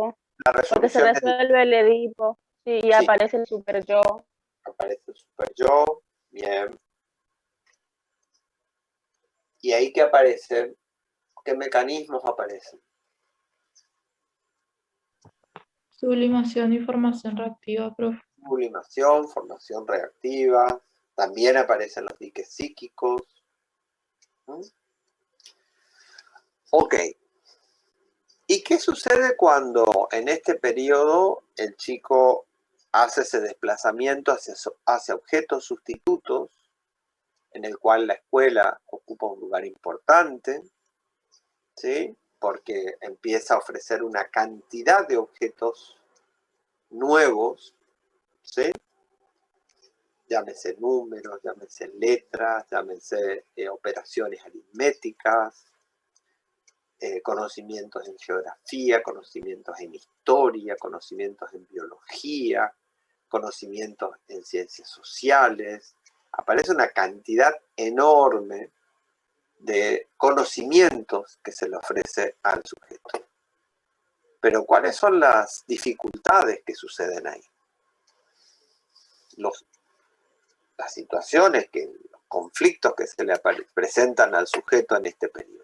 La Porque se resolución resuelve el Edipo. Sí, y aparece el super yo. aparece el super yo, bien. ¿Y ahí qué aparece? ¿Qué mecanismos aparecen? Sublimación y formación reactiva, profe. Sublimación, formación reactiva, también aparecen los diques psíquicos. ¿Mm? Ok. ¿Y qué sucede cuando en este periodo el chico hace ese desplazamiento hacia objetos sustitutos, en el cual la escuela ocupa un lugar importante, ¿sí? Porque empieza a ofrecer una cantidad de objetos nuevos, ¿sí? Llámese números, llámese letras, llámese operaciones aritméticas, conocimientos en geografía, conocimientos en historia, conocimientos en biología, conocimientos en ciencias sociales. Aparece una cantidad enorme de conocimientos que se le ofrece al sujeto. Pero ¿cuáles son las dificultades que suceden ahí? Las situaciones, los conflictos que se le presentan al sujeto en este periodo.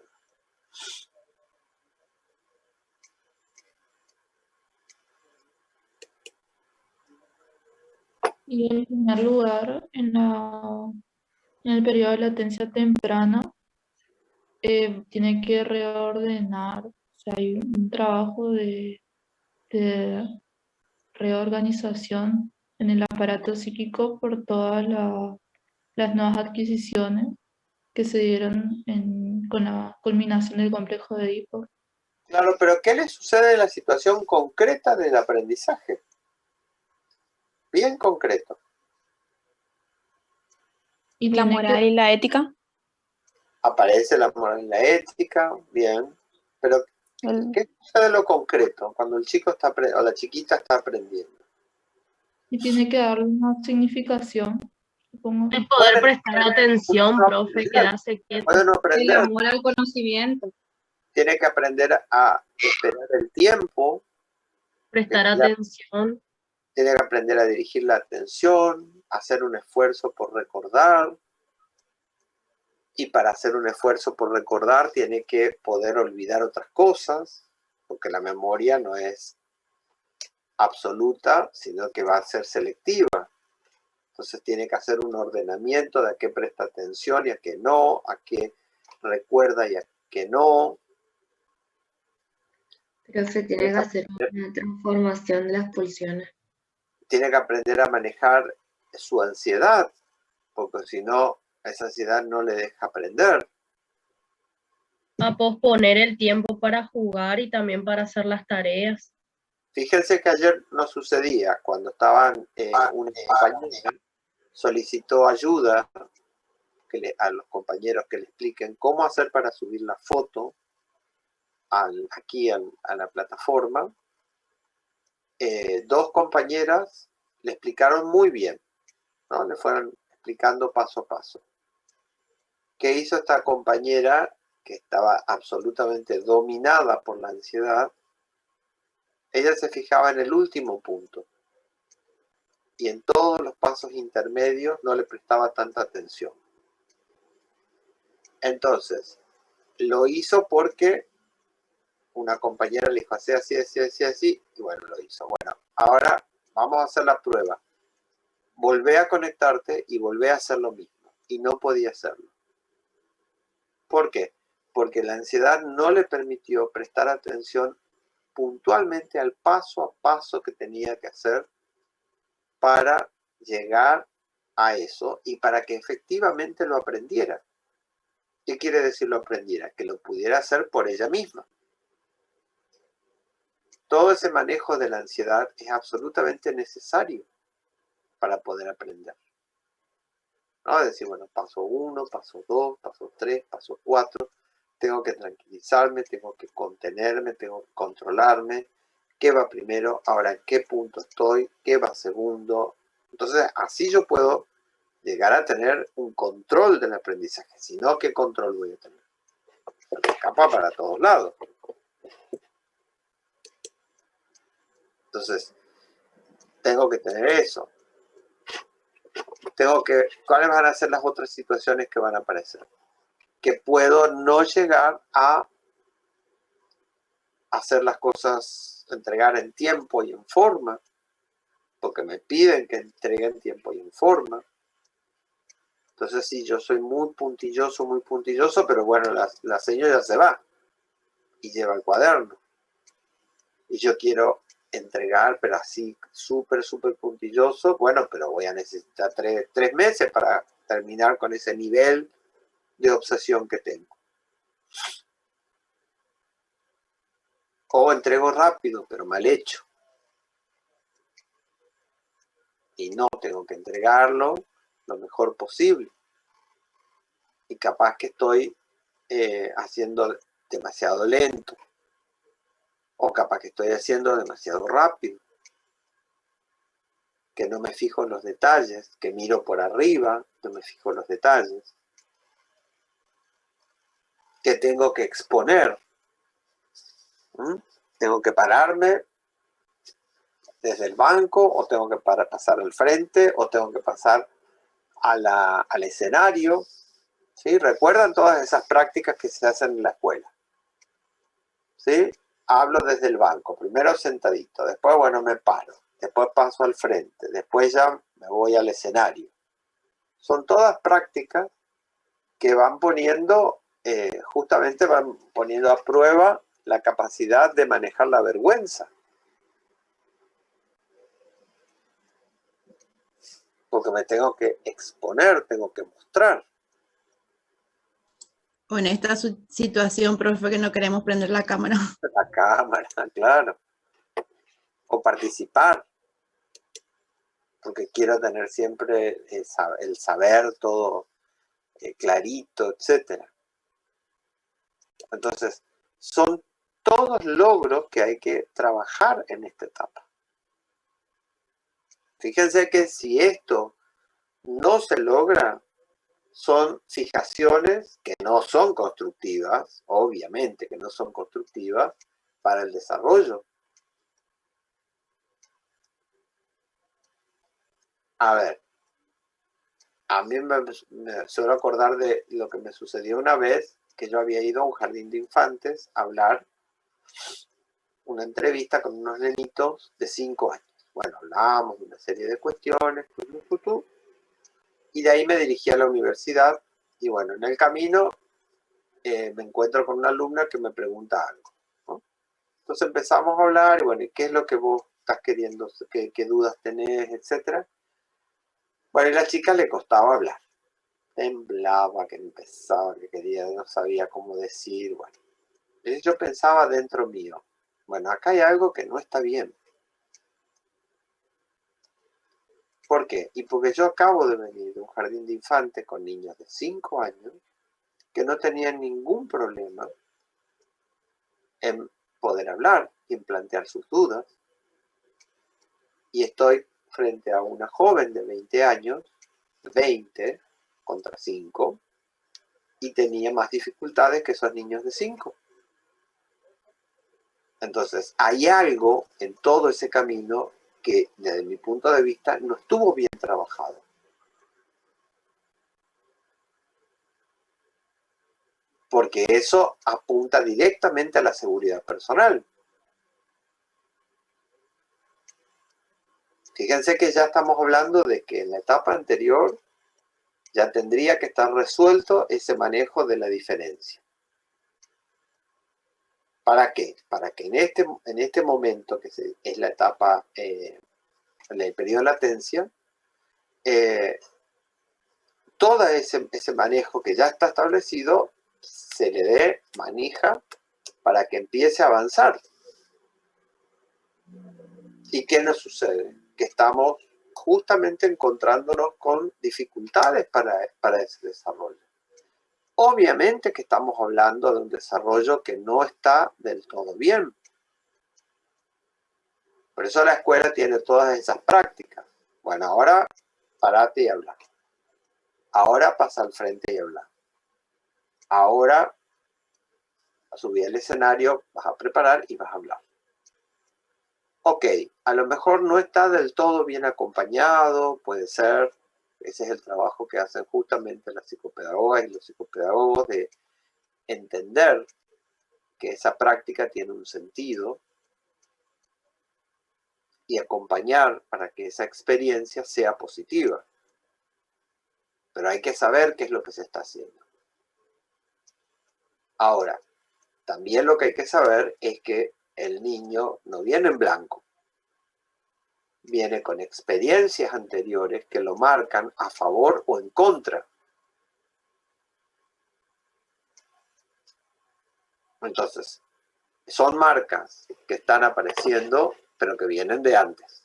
Y en primer lugar, en el periodo de latencia temprana, tiene que reordenar, o sea, hay un trabajo de reorganización en el aparato psíquico por todas las nuevas adquisiciones que se dieron con la culminación del complejo de Edipo. Claro, pero ¿qué le sucede en la situación concreta del aprendizaje? Bien concreto. Y la moral y la ética. Aparece la moral y la ética, bien. Pero ¿qué sucede en lo concreto cuando el chico o la chiquita está aprendiendo? Y tiene que darle una significación, supongo. Es poder prestar atención, profe, quedarse quieto. Pueden aprender. El amor al conocimiento. Tiene que aprender a esperar el tiempo. Prestar atención. Tiene que aprender a dirigir la atención, hacer un esfuerzo por recordar. Y para hacer un esfuerzo por recordar tiene que poder olvidar otras cosas, porque la memoria no es absoluta, sino que va a ser selectiva. Entonces tiene que hacer un ordenamiento de a qué presta atención y a qué no, a qué recuerda y a qué no. Pero se tiene que hacer una transformación de las pulsiones. Tiene que aprender a manejar su ansiedad, porque si no, esa ansiedad no le deja aprender. A posponer el tiempo para jugar y también para hacer las tareas. Fíjense que ayer no sucedía, cuando estaban, una compañera solicitó ayuda a los compañeros que le expliquen cómo hacer para subir la foto aquí a la plataforma. Dos compañeras le explicaron muy bien, ¿no? Le fueron explicando paso a paso. ¿Qué hizo esta compañera que estaba absolutamente dominada por la ansiedad? Ella se fijaba en el último punto y en todos los pasos intermedios no le prestaba tanta atención. Entonces, lo hizo porque una compañera le dijo así, y bueno, lo hizo. Bueno, ahora vamos a hacer la prueba. Volvé a conectarte y volvé a hacer lo mismo. Y no podía hacerlo. ¿Por qué? Porque la ansiedad no le permitió prestar atención puntualmente al paso a paso que tenía que hacer para llegar a eso y para que efectivamente lo aprendiera. ¿Qué quiere decir lo aprendiera? Que lo pudiera hacer por ella misma. Todo ese manejo de la ansiedad es absolutamente necesario para poder aprender. ¿No? Es decir, bueno, paso 1, paso 2, paso 3, paso 4. Tengo que tranquilizarme, tengo que contenerme, tengo que controlarme. ¿Qué va primero? Ahora, ¿en qué punto estoy? ¿Qué va segundo? Entonces, así yo puedo llegar a tener un control del aprendizaje. Si no, ¿qué control voy a tener? Porque escapa para todos lados. Entonces, tengo que tener eso. ¿Cuáles van a ser las otras situaciones que van a aparecer? Que puedo no llegar a hacer las cosas, entregar en tiempo y en forma, porque me piden que entregue en tiempo y en forma. Entonces sí, yo soy muy puntilloso, pero bueno, la señora ya se va y lleva el cuaderno. Y yo quiero entregar, pero así súper puntilloso, bueno, pero voy a necesitar 3 meses para terminar con ese nivel de obsesión que tengo. O entrego rápido, pero mal hecho. Y no, tengo que entregarlo lo mejor posible. Y capaz que estoy haciendo demasiado lento. O capaz que estoy haciendo demasiado rápido. Que no me fijo en los detalles. Que miro por arriba, no me fijo en los detalles. Que tengo que exponer. Tengo que pararme desde el banco, o tengo que pasar al frente, o tengo que pasar al escenario. ¿Sí? ¿Recuerdan todas esas prácticas que se hacen en la escuela? ¿Sí? Hablo desde el banco, primero sentadito, después, bueno, me paro, después paso al frente, después ya me voy al escenario. Son todas prácticas que van poniendo, justamente van poniendo a prueba la capacidad de manejar la vergüenza. Porque me tengo que exponer, tengo que mostrar. O en esta situación, profe, que no queremos prender la cámara. La cámara, claro. O participar. Porque quiero tener siempre el saber todo clarito, etc. Entonces, son todos logros que hay que trabajar en esta etapa. Fíjense que si esto no se logra, son fijaciones que no son constructivas, obviamente que no son constructivas para el desarrollo. A ver, a mí me suelo acordar de lo que me sucedió una vez, que yo había ido a un jardín de infantes a hablar una entrevista con unos nenitos de 5 años. Bueno, hablábamos de una serie de cuestiones, y de ahí me dirigí a la universidad, y bueno, en el camino me encuentro con una alumna que me pregunta algo, ¿no? Entonces empezamos a hablar, y bueno, ¿y qué es lo que vos estás queriendo? ¿Qué dudas tenés, etcétera? Bueno, y a la chica le costaba hablar. Temblaba, que empezaba, que quería, no sabía cómo decir, bueno. Y yo pensaba dentro mío, bueno, acá hay algo que no está bien. ¿Por qué? Y porque yo acabo de venir de un jardín de infantes con niños de 5 años que no tenían ningún problema en poder hablar y en plantear sus dudas. Y estoy frente a una joven de 20 años, 20 contra 5, y tenía más dificultades que esos niños de 5. Entonces, hay algo en todo ese camino que, desde mi punto de vista, no estuvo bien trabajado. Porque eso apunta directamente a la seguridad personal. Fíjense que ya estamos hablando de que en la etapa anterior ya tendría que estar resuelto ese manejo de la diferencia. ¿Para qué? Para que en este momento, que es la etapa, en el periodo de latencia, todo ese manejo que ya está establecido se le dé manija para que empiece a avanzar. ¿Y qué nos sucede? Que estamos justamente encontrándonos con dificultades para ese desarrollo. Obviamente que estamos hablando de un desarrollo que no está del todo bien. Por eso la escuela tiene todas esas prácticas. Bueno, ahora parate y habla. Ahora pasa al frente y habla. Ahora a subir al escenario, vas a preparar y vas a hablar. Ok, a lo mejor no está del todo bien acompañado, puede ser. Ese es el trabajo que hacen justamente las psicopedagogas y los psicopedagogos, de entender que esa práctica tiene un sentido y acompañar para que esa experiencia sea positiva. Pero hay que saber qué es lo que se está haciendo. Ahora, también lo que hay que saber es que el niño no viene en blanco. Viene con experiencias anteriores que lo marcan a favor o en contra. Entonces, son marcas que están apareciendo, pero que vienen de antes.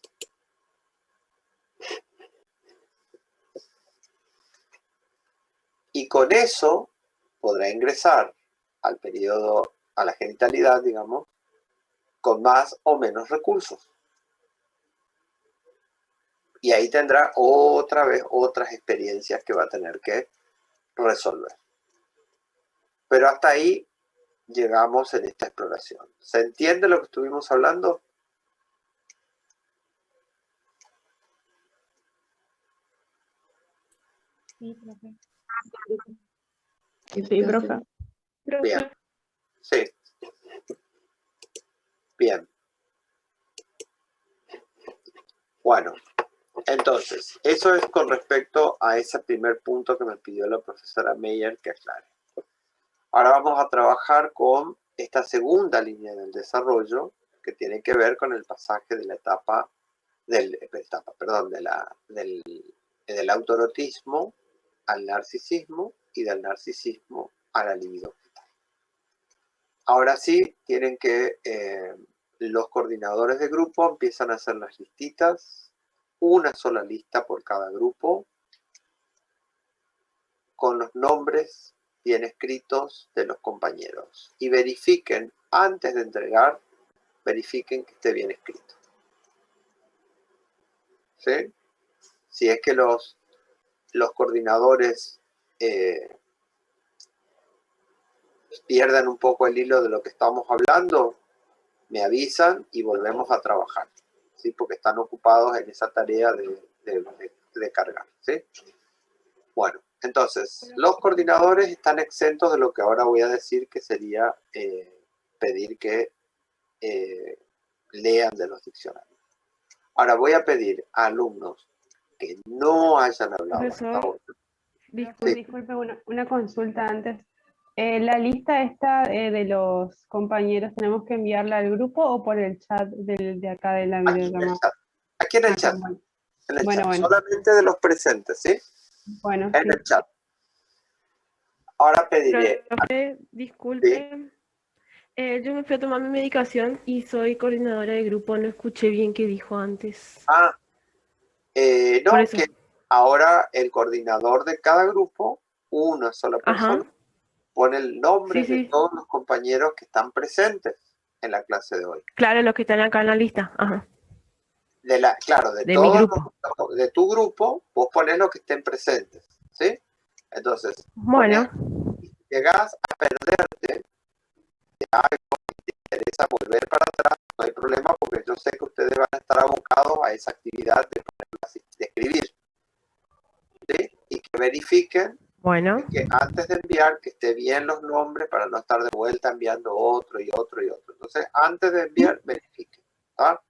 Y con eso podrá ingresar al periodo, a la genitalidad, digamos, con más o menos recursos. Y ahí tendrá otra vez otras experiencias que va a tener que resolver. Pero hasta ahí llegamos en esta exploración. ¿Se entiende lo que estuvimos hablando? Sí, profe. Sí, profe. Bien. Sí. Bien. Bueno, entonces, eso es con respecto a ese primer punto que me pidió la profesora Meyer que aclare. Ahora vamos a trabajar con esta segunda línea del desarrollo que tiene que ver con el pasaje de la etapa, del autoerotismo al narcisismo y del narcisismo a la libido fetal. Ahora sí, tienen que los coordinadores de grupo empiezan a hacer las listitas, una sola lista por cada grupo, con los nombres bien escritos de los compañeros. Y verifiquen, antes de entregar, verifiquen que esté bien escrito. ¿Sí? Si es que los coordinadores pierden un poco el hilo de lo que estamos hablando, me avisan y volvemos a trabajar, ¿sí? Porque están ocupados en esa tarea de cargar, ¿sí? Bueno, entonces, los coordinadores están exentos de lo que ahora voy a decir, que sería pedir que lean de los diccionarios. Ahora voy a pedir a alumnos que no hayan hablado hasta Profesor, ahora. Sí. disculpe, una consulta antes. La lista esta de los compañeros, ¿tenemos que enviarla al grupo o por el chat de acá de la videollamada? Aquí en el chat. Bueno. En el Bueno, chat. bueno. Solamente de los presentes, ¿sí? Bueno, en el chat. Ahora pediré. Profe, disculpe. Yo me fui a tomar mi medicación y soy coordinadora de grupo. No escuché bien qué dijo antes. No, que ahora el coordinador de cada grupo, una sola persona, pone el nombre de todos los compañeros que están presentes en la clase de hoy. Claro, los que están acá en la lista. Ajá. Claro, de mi grupo. De tu grupo, vos ponés los que estén presentes, ¿sí? Entonces, bueno, si llegas a perderte de algo y te interesa volver para atrás, no hay problema porque yo sé que ustedes van a estar abocados a esa actividad de escribir, ¿sí? Y que verifiquen que antes de enviar, que esté bien los nombres para no estar de vuelta enviando otro y otro y otro. Entonces, antes de enviar, verifiquen, ¿está?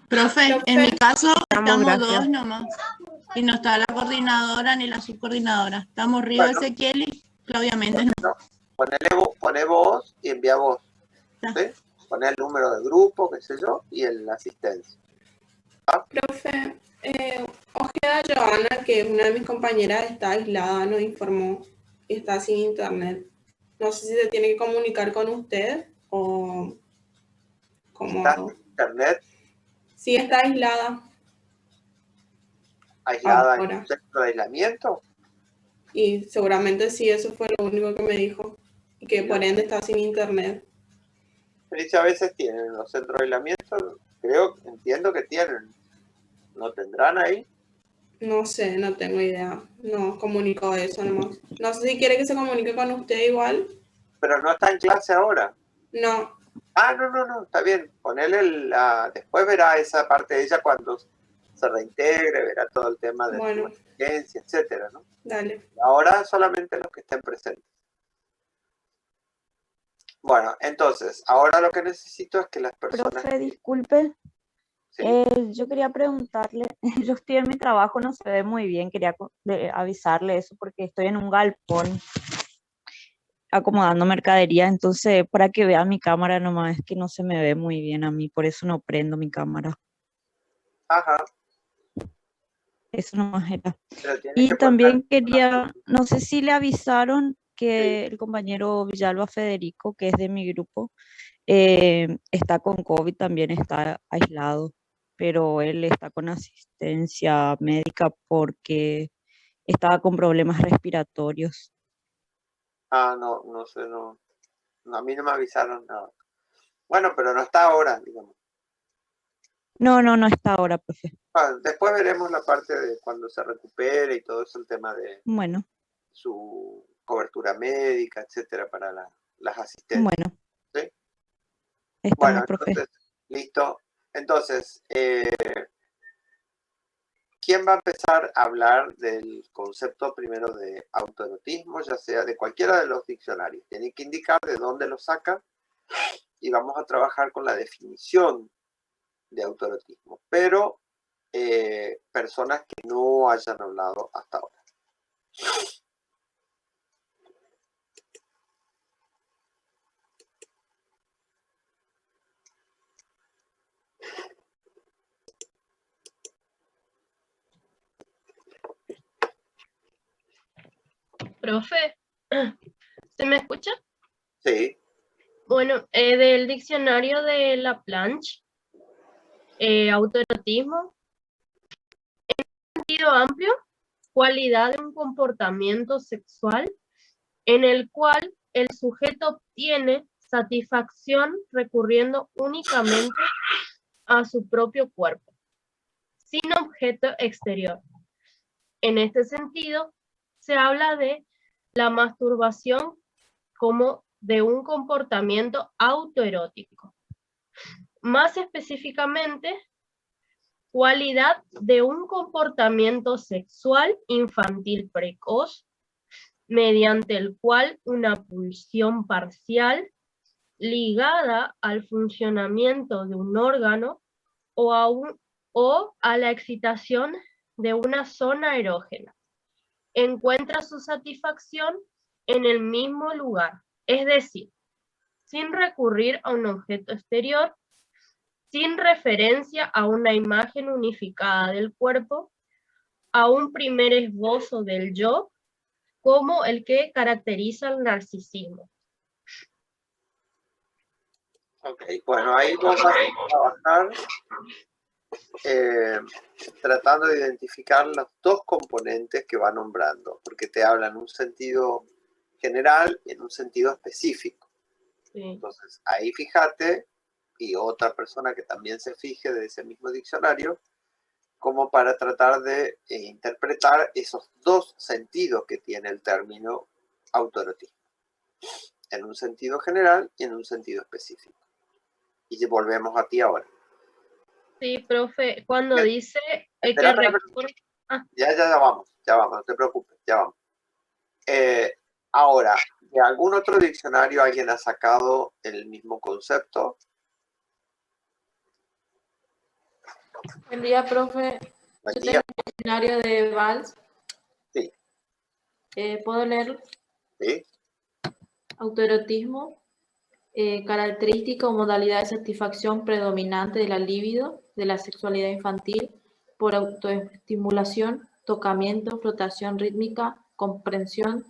Profe, en mi caso estamos gracias. dos nomás. Y no está la coordinadora ni la subcoordinadora. Estamos Río Ezequiel y Claudia Méndez. Poné vos y envía vos. ¿Sí? Poné el número de grupo, qué sé yo, y el asistencia. ¿Ah? Profe, Ojeda Joana, que una de mis compañeras está aislada, nos informó y está sin internet. No sé si se tiene que comunicar con usted o cómo. ¿Está sin internet? Sí, está aislada. ¿Aislada en un centro de aislamiento? Y seguramente sí, eso fue lo único que me dijo. Y que por ende está sin internet. Pero a veces tienen los centros de aislamiento, entiendo que tienen. ¿No tendrán ahí? No sé, no tengo idea. No comunicó eso nomás. No sé si quiere que se comunique con usted igual. Pero no está en clase ahora. No. No, está bien. Ponele después verá esa parte de ella cuando se reintegre, verá todo el tema de la emergencia, etcétera, ¿no? Dale. Ahora solamente los que estén presentes. Bueno, entonces, ahora lo que necesito es que las personas... Profe, disculpe. ¿Sí? Yo quería preguntarle, yo estoy en mi trabajo, no se ve muy bien, quería avisarle eso porque estoy en un galpón acomodando mercadería, entonces para que vea mi cámara nomás, es que no se me ve muy bien a mí, por eso no prendo mi cámara. Ajá. Eso nomás era. Y también quería, no sé si le avisaron que el compañero Villalba Federico, que es de mi grupo, está con COVID, también está aislado, pero él está con asistencia médica porque estaba con problemas respiratorios. No sé, no. A mí no me avisaron nada. Bueno, pero no está ahora, digamos. No está ahora, profe. Después veremos la parte de cuando se recupere y todo eso, el tema de su cobertura médica, etcétera, para las asistencias. Bueno. ¿Sí? Estamos, profe. Entonces, listo. Entonces, ¿quién va a empezar a hablar del concepto primero de autoerotismo, ya sea de cualquiera de los diccionarios? Tienen que indicar de dónde lo sacan y vamos a trabajar con la definición de autoerotismo, pero personas que no hayan hablado hasta ahora. Profe, ¿se me escucha? Sí. Bueno, del diccionario de Laplanche, autoerotismo, en un sentido amplio, cualidad de un comportamiento sexual en el cual el sujeto obtiene satisfacción recurriendo únicamente a su propio cuerpo, sin objeto exterior. En este sentido, se habla de la masturbación como de un comportamiento autoerótico. Más específicamente, cualidad de un comportamiento sexual infantil precoz, mediante el cual una pulsión parcial ligada al funcionamiento de un órgano o a la excitación de una zona erógena encuentra su satisfacción en el mismo lugar, es decir, sin recurrir a un objeto exterior, sin referencia a una imagen unificada del cuerpo, a un primer esbozo del yo, como el que caracteriza el narcisismo. Ok, bueno, ahí vamos a trabajar tratando de identificar los dos componentes que va nombrando, porque te hablan en un sentido general y en un sentido específico. Sí. Entonces, ahí fíjate, y otra persona que también se fije de ese mismo diccionario, como para tratar de interpretar esos dos sentidos que tiene el término autoerotismo, en un sentido general y en un sentido específico. Y volvemos a ti ahora. Sí, profe, cuando dice Espera, que... Ya vamos, no te preocupes, ya vamos. Ahora, ¿de algún otro diccionario alguien ha sacado el mismo concepto? Buen día, profe. Buen Yo día. tengo el diccionario de Valls. Sí. ¿Puedo leerlo? Sí. Autoerotismo, característica o modalidad de satisfacción predominante de la libido, de la sexualidad infantil, por autoestimulación, tocamiento, flotación rítmica, compresión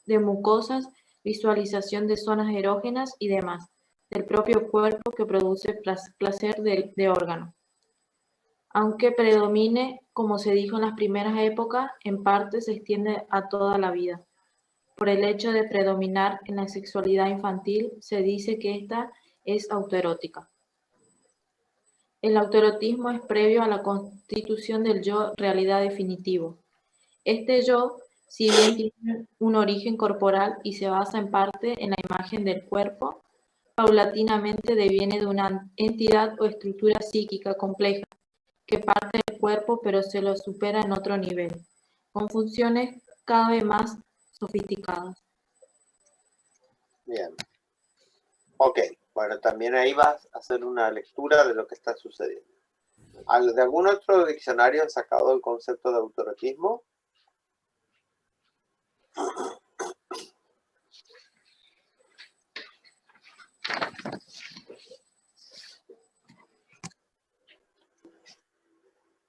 de mucosas, visualización de zonas erógenas y demás, del propio cuerpo que produce placer de órgano. Aunque predomine, como se dijo en las primeras épocas, en parte se extiende a toda la vida. Por el hecho de predominar en la sexualidad infantil, se dice que esta es autoerótica. El autoerotismo es previo a la constitución del yo realidad definitivo. Este yo, si bien tiene un origen corporal y se basa en parte en la imagen del cuerpo, paulatinamente deviene de una entidad o estructura psíquica compleja que parte del cuerpo pero se lo supera en otro nivel, con funciones cada vez más sofisticadas. Bien. Ok, bueno, también ahí vas a hacer una lectura de lo que está sucediendo. ¿De algún otro diccionario han sacado el concepto de autoerotismo?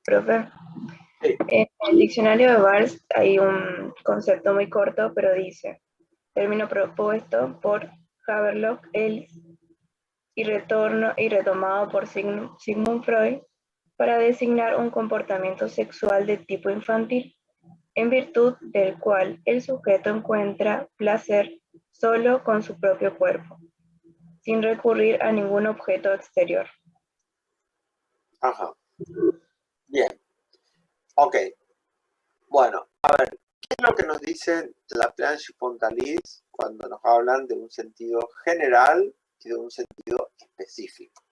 Profe, en el diccionario de Valls hay un concepto muy corto, pero dice, término propuesto por Havelock Ellis y retomado por Sigmund Freud para designar un comportamiento sexual de tipo infantil, en virtud del cual el sujeto encuentra placer solo con su propio cuerpo, sin recurrir a ningún objeto exterior. Ajá. Bien. Ok. Bueno, a ver, ¿qué es lo que nos dice Laplanche y Pontalis cuando nos hablan de un sentido general y de un sentido específico?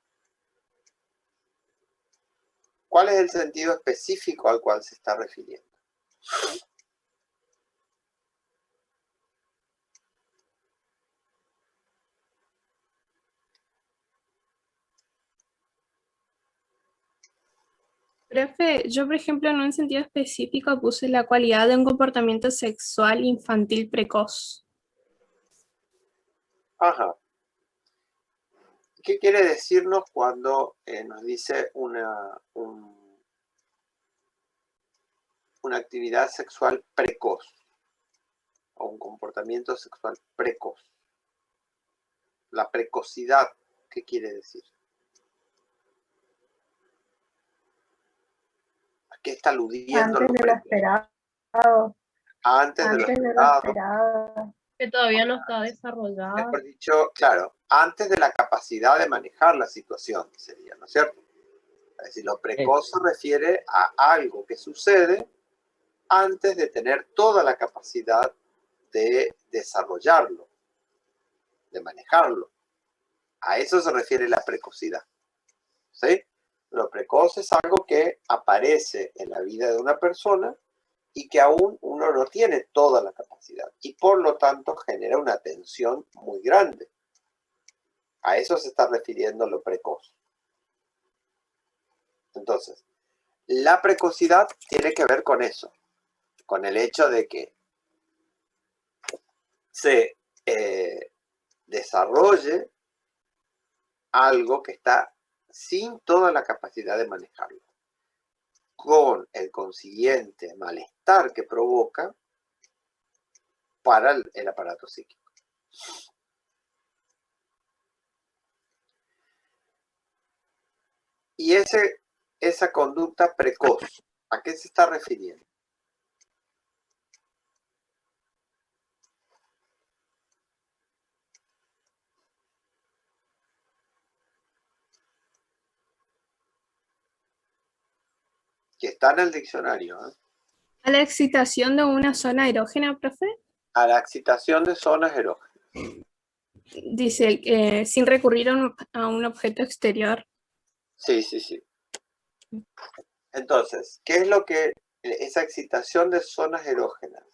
¿Cuál es el sentido específico al cual se está refiriendo? Profe, yo por ejemplo en un sentido específico puse la cualidad de un comportamiento sexual infantil precoz. Ajá. ¿Qué quiere decirnos cuando nos dice una actividad sexual precoz o un comportamiento sexual precoz? La precocidad, ¿qué quiere decir? ¿A qué está aludiendo? Antes de lo esperado. Antes de lo esperado. Que todavía no está desarrollada. Mejor dicho, claro, antes de la capacidad de manejar la situación, sería, ¿no es cierto? Es decir, lo precoz se refiere a algo que sucede antes de tener toda la capacidad de desarrollarlo, de manejarlo. A eso se refiere la precocidad. ¿Sí? Lo precoz es algo que aparece en la vida de una persona y que aún uno no tiene toda la capacidad y por lo tanto genera una tensión muy grande. A eso se está refiriendo lo precoz. Entonces, la precocidad tiene que ver con eso, con el hecho de que se desarrolle algo que está sin toda la capacidad de manejarlo, con el consiguiente malestar que provoca para el aparato psíquico. Y esa conducta precoz, ¿a qué se está refiriendo? Que está en el diccionario, ¿eh? ¿A la excitación de una zona erógena, profe? A la excitación de zonas erógenas. Dice, sin recurrir a un objeto exterior. Sí, sí, sí. Entonces, ¿qué es lo que esa excitación de zonas erógenas?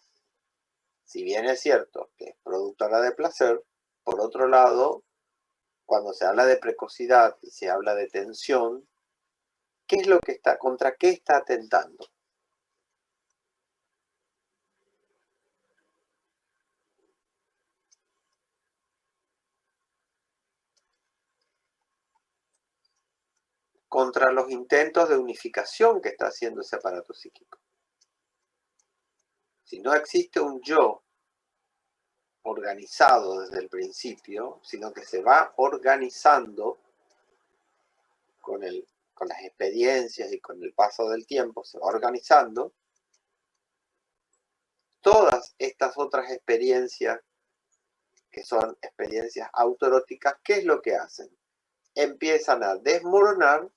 Si bien es cierto que es productora de placer, por otro lado, cuando se habla de precocidad y se habla de tensión, ¿qué es lo que está, contra qué está atentando? Contra los intentos de unificación que está haciendo ese aparato psíquico. Si no existe un yo organizado desde el principio, sino que se va organizando con las experiencias y con el paso del tiempo, se va organizando, todas estas otras experiencias, que son experiencias autoeróticas, ¿qué es lo que hacen? Empiezan a desmoronar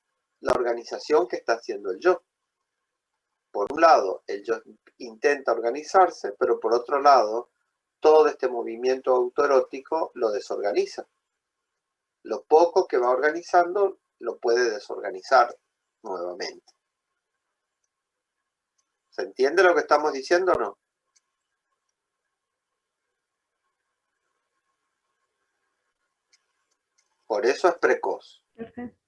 la organización que está haciendo el yo. Por un lado, el yo intenta organizarse, pero por otro lado, todo este movimiento autoerótico lo desorganiza. Lo poco que va organizando lo puede desorganizar nuevamente. ¿Se entiende lo que estamos diciendo o no? Por eso es precoz. Perfecto.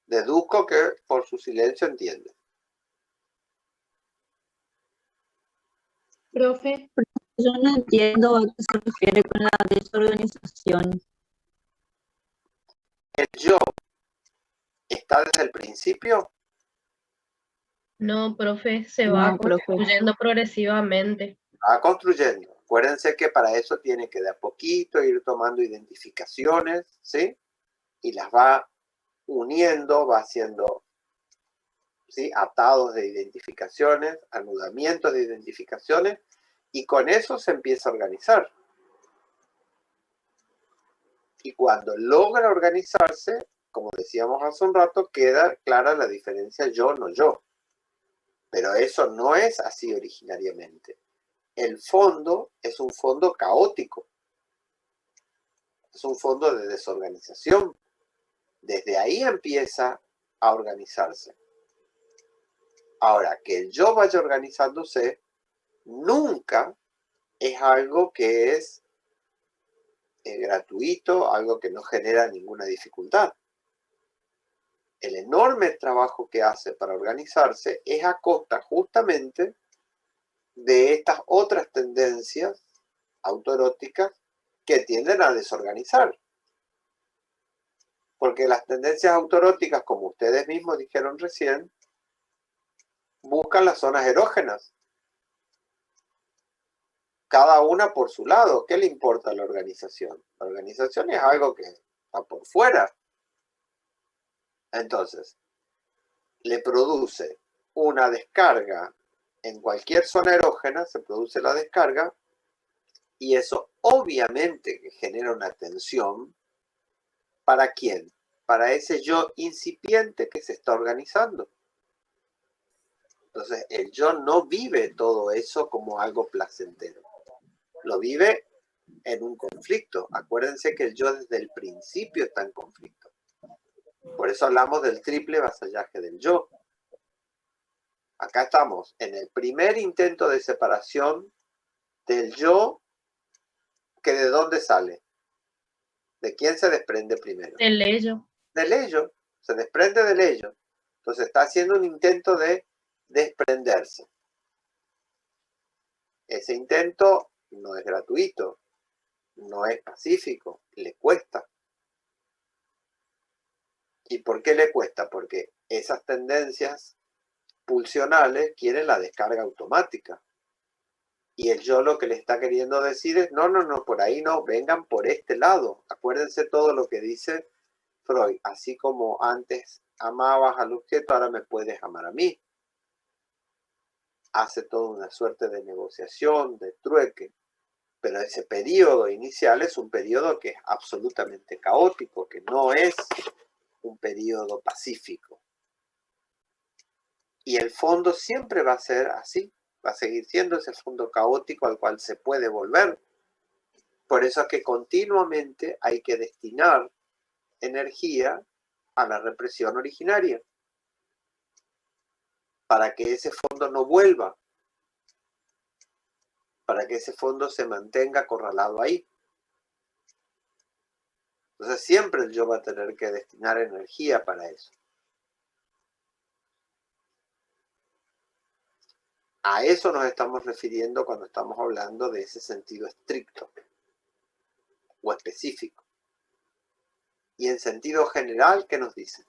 Deduzco que por su silencio entiende. Profe, yo no entiendo a qué se refiere con la desorganización. ¿El yo está desde el principio? No, profe, se va construyendo progresivamente. Va construyendo. Acuérdense que para eso tiene que de a poquito ir tomando identificaciones, ¿sí? Y las va uniendo, va haciendo, ¿sí?, atados de identificaciones, anudamientos de identificaciones, y con eso se empieza a organizar. Y cuando logra organizarse, como decíamos hace un rato, queda clara la diferencia yo, no yo. Pero eso no es así originariamente. El fondo es un fondo caótico. Es un fondo de desorganización. Desde ahí empieza a organizarse. Ahora, que el yo vaya organizándose nunca es algo que es gratuito, algo que no genera ninguna dificultad. El enorme trabajo que hace para organizarse es a costa justamente de estas otras tendencias autoeróticas que tienden a desorganizar. Porque las tendencias autoeróticas, como ustedes mismos dijeron recién, buscan las zonas erógenas. Cada una por su lado. ¿Qué le importa a la organización? La organización es algo que está por fuera. Entonces, le produce una descarga en cualquier zona erógena, se produce la descarga, y eso obviamente que genera una tensión. ¿Para quién? Para ese yo incipiente que se está organizando. Entonces, el yo no vive todo eso como algo placentero. Lo vive en un conflicto. Acuérdense que el yo desde el principio está en conflicto. Por eso hablamos del triple vasallaje del yo. Acá estamos en el primer intento de separación del yo, que ¿de dónde sale? ¿De quién se desprende primero? Del ello. Del ello. Se desprende del ello. Entonces está haciendo un intento de desprenderse. Ese intento no es gratuito, no es pacífico, le cuesta. ¿Y por qué le cuesta? Porque esas tendencias pulsionales quieren la descarga automática. Y el yo lo que le está queriendo decir es, no, por ahí no, vengan por este lado. Acuérdense todo lo que dice Freud. Así como antes amabas al objeto, ahora me puedes amar a mí. Hace toda una suerte de negociación, de trueque. Pero ese periodo inicial es un periodo que es absolutamente caótico, que no es un periodo pacífico. Y el fondo siempre va a ser así, va a seguir siendo ese fondo caótico al cual se puede volver. Por eso es que continuamente hay que destinar energía a la represión originaria, para que ese fondo no vuelva, para que ese fondo se mantenga acorralado ahí. Entonces siempre el yo va a tener que destinar energía para eso. A eso nos estamos refiriendo cuando estamos hablando de ese sentido estricto o específico. Y en sentido general, ¿qué nos dice?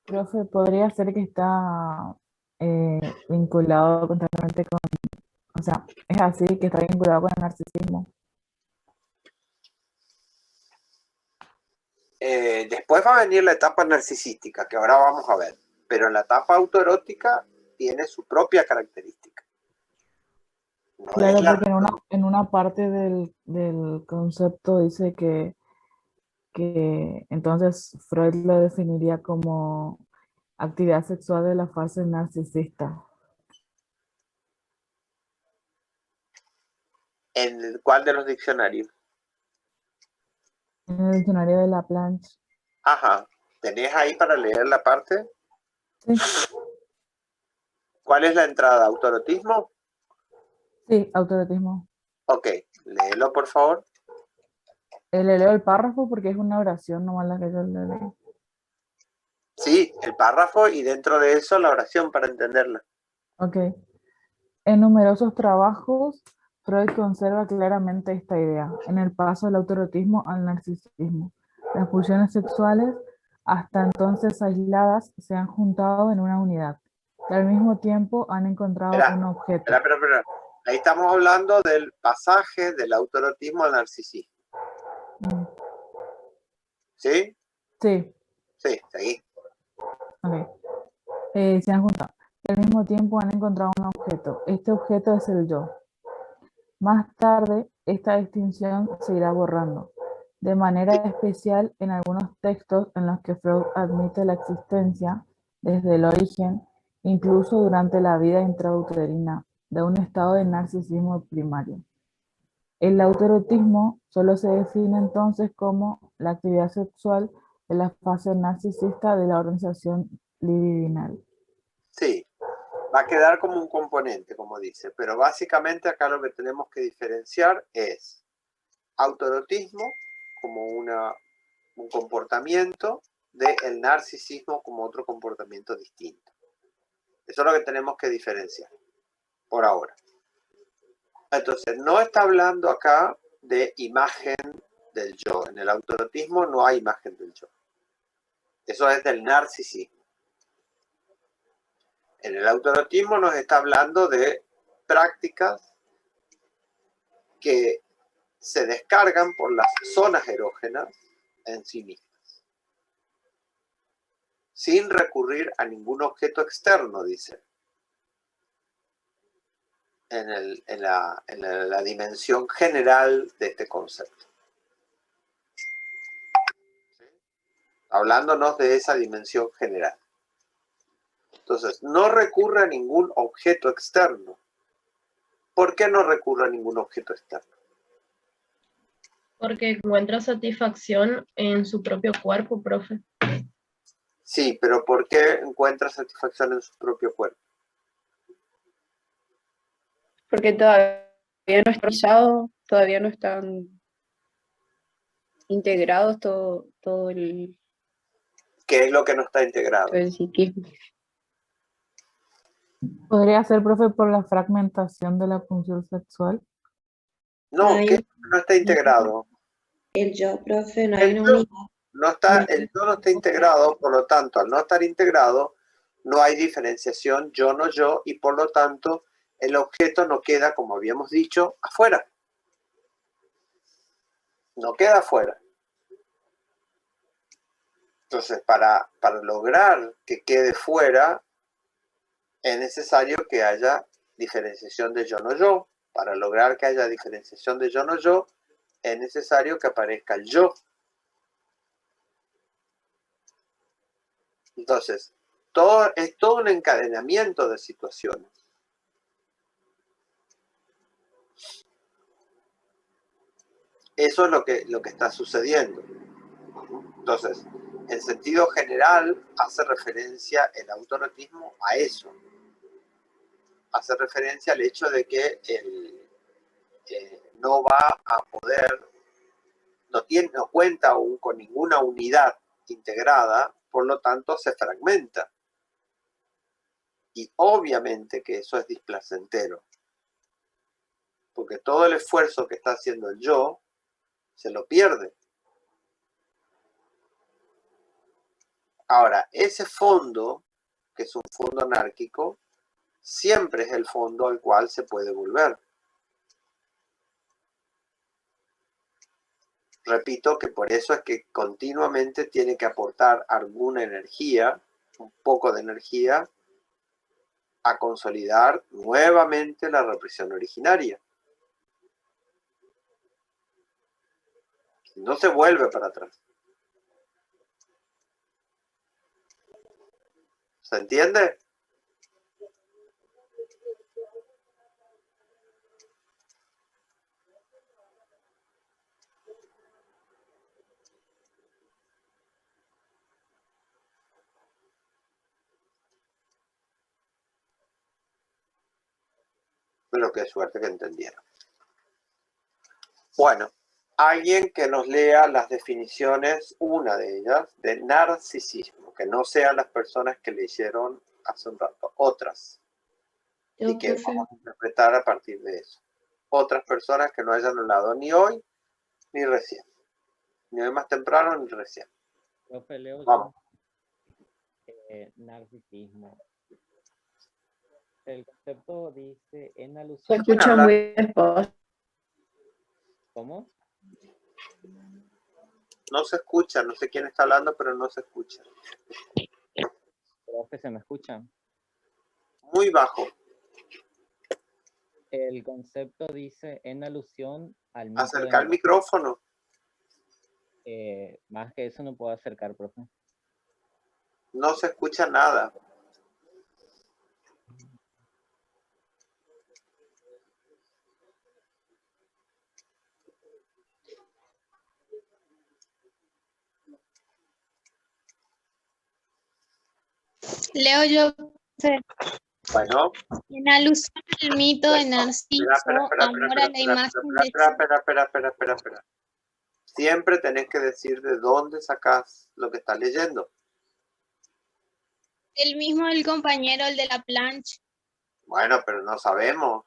Profe, podría ser que está vinculado constantemente con, o sea, es así, que está vinculado con el narcisismo. Después va a venir la etapa narcisística, que ahora vamos a ver. Pero en la etapa autoerótica tiene su propia característica. No Claro, es la... porque en una parte del concepto dice que entonces Freud lo definiría como actividad sexual de la fase narcisista. ¿En cuál de los diccionarios? En el diccionario de Laplanche. Ajá. ¿Tenés ahí para leer la parte? Sí. ¿Cuál es la entrada? ¿Autoerotismo? Sí, autoerotismo. Ok, léelo por favor. Le leo el párrafo porque es una oración nomás la que yo le leo. Sí, el párrafo y dentro de eso la oración para entenderla. Ok. En numerosos trabajos, Freud conserva claramente esta idea, en el paso del autoerotismo al narcisismo. Las pulsiones sexuales, hasta entonces aisladas, se han juntado en una unidad, y al mismo tiempo han encontrado un objeto. Espera. Ahí estamos hablando del pasaje del autoerotismo al narcisismo. ¿Sí? Sí. Sí, seguí. Ok. Se han juntado. Y al mismo tiempo han encontrado un objeto. Este objeto es el yo. Más tarde, esta distinción se irá borrando, de manera especial en algunos textos en los que Freud admite la existencia, desde el origen, incluso durante la vida intrauterina, de un estado de narcisismo primario. El autoerotismo solo se define entonces como la actividad sexual de la fase narcisista de la organización libidinal. Sí, va a quedar como un componente, como dice, pero básicamente acá lo que tenemos que diferenciar es autoerotismo como un comportamiento del narcisismo como otro comportamiento distinto. Eso es lo que tenemos que diferenciar por ahora. Entonces, no está hablando acá de imagen del yo. En el autoerotismo no hay imagen del yo. Eso es del narcisismo. En el autoerotismo nos está hablando de prácticas que se descargan por las zonas erógenas en sí mismas, sin recurrir a ningún objeto externo, dice, en la dimensión general de este concepto. Hablándonos de esa dimensión general. Entonces, no recurre a ningún objeto externo. ¿Por qué no recurre a ningún objeto externo? Porque encuentra satisfacción en su propio cuerpo, profe. Sí, pero ¿por qué encuentra satisfacción en su propio cuerpo? Porque todavía no está realizado, todavía no están... integrados todo el, ¿Qué es lo que no está integrado? todo el psiquismo. ¿Podría ser, profe, por la fragmentación de la función sexual? No, hay ¿qué es lo que no está integrado? el yo, profe, no hay El una yo unidad. no está, el yo no está integrado, por lo tanto, al no estar integrado, no hay diferenciación yo, no yo, y por lo tanto, el objeto no queda, como habíamos dicho, afuera. No queda afuera. Entonces, para lograr que quede fuera, es necesario que haya diferenciación de yo, no yo. Para lograr que haya diferenciación de yo, no yo, es necesario que aparezca el yo. Entonces, es todo un encadenamiento de situaciones. Eso es lo que está sucediendo. Entonces, en sentido general, hace referencia el autonotismo a eso. Hace referencia al hecho de que no va a poder, no cuenta aún con ninguna unidad integrada, por lo tanto se fragmenta. Y obviamente que eso es displacentero, porque todo el esfuerzo que está haciendo el yo, se lo pierde. Ahora, ese fondo, que es un fondo anárquico, siempre es el fondo al cual se puede volver. Repito que por eso es que continuamente tiene que aportar alguna energía, un poco de energía, a consolidar nuevamente la represión originaria. No se vuelve para atrás. ¿Se entiende? Pero qué suerte que entendieron. Bueno, alguien que nos lea las definiciones, una de ellas, de narcisismo, que no sean las personas que leyeron hace un rato, otras. Y que vamos a interpretar a partir de eso. Otras personas que no hayan hablado ni hoy ni recién. Ni hoy más temprano ni recién. Profe, leo Vamos. Narcisismo. El concepto dice en Se alusión. escucha muy despacio. ¿Cómo? No se escucha, no sé quién está hablando, pero no se escucha. Profe, ¿se me escucha? Muy bajo. El concepto dice en alusión al mito Acerca el de... micrófono. Más que eso no puedo acercar, profe. No se escucha nada. Leo yo. Bueno. En alusión al mito de Narciso, amor a la imagen de... Espera. Siempre tenés que decir de dónde sacás lo que estás leyendo. El mismo del compañero, el de la plancha. Bueno, pero no sabemos.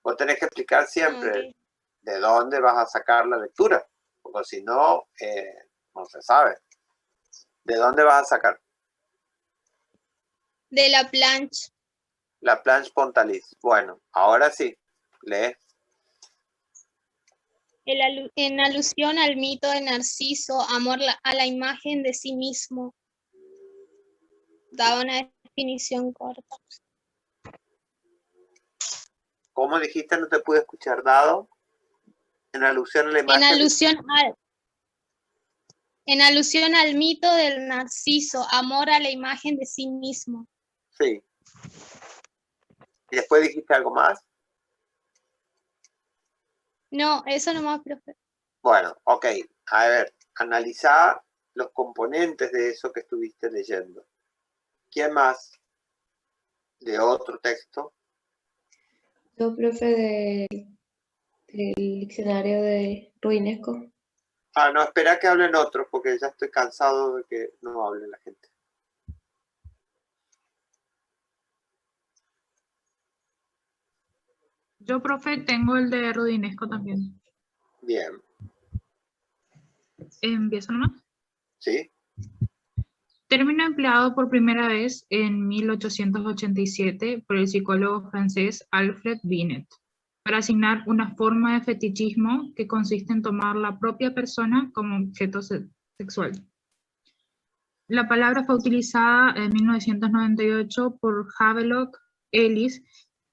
Vos tenés que explicar siempre de dónde vas a sacar la lectura, porque si no, no se sabe. ¿De dónde vas a sacar? De la plancha. La planche Pontalis. Bueno, ahora sí, lee. En alusión al mito de Narciso, amor a la imagen de sí mismo. Daba una definición corta. ¿Cómo dijiste? No te pude escuchar. Dado. En alusión a la imagen. En alusión al mito del Narciso, amor a la imagen de sí mismo. Sí. ¿Y después dijiste algo más? No, eso nomás, profe. Bueno, ok. A ver, analizá los componentes de eso que estuviste leyendo. ¿Quién más? ¿De otro texto? Yo, profe, del diccionario de Ruinesco. Ah, no, espera que hablen otros, porque ya estoy cansado de que no hable la gente. Yo, profe, tengo el de Rudinesco también. Bien. ¿Empiezo nomás? ¿Sí? Término empleado por primera vez en 1887 por el psicólogo francés Alfred Binet, para asignar una forma de fetichismo que consiste en tomar la propia persona como objeto sexual. La palabra fue utilizada en 1998 por Havelock Ellis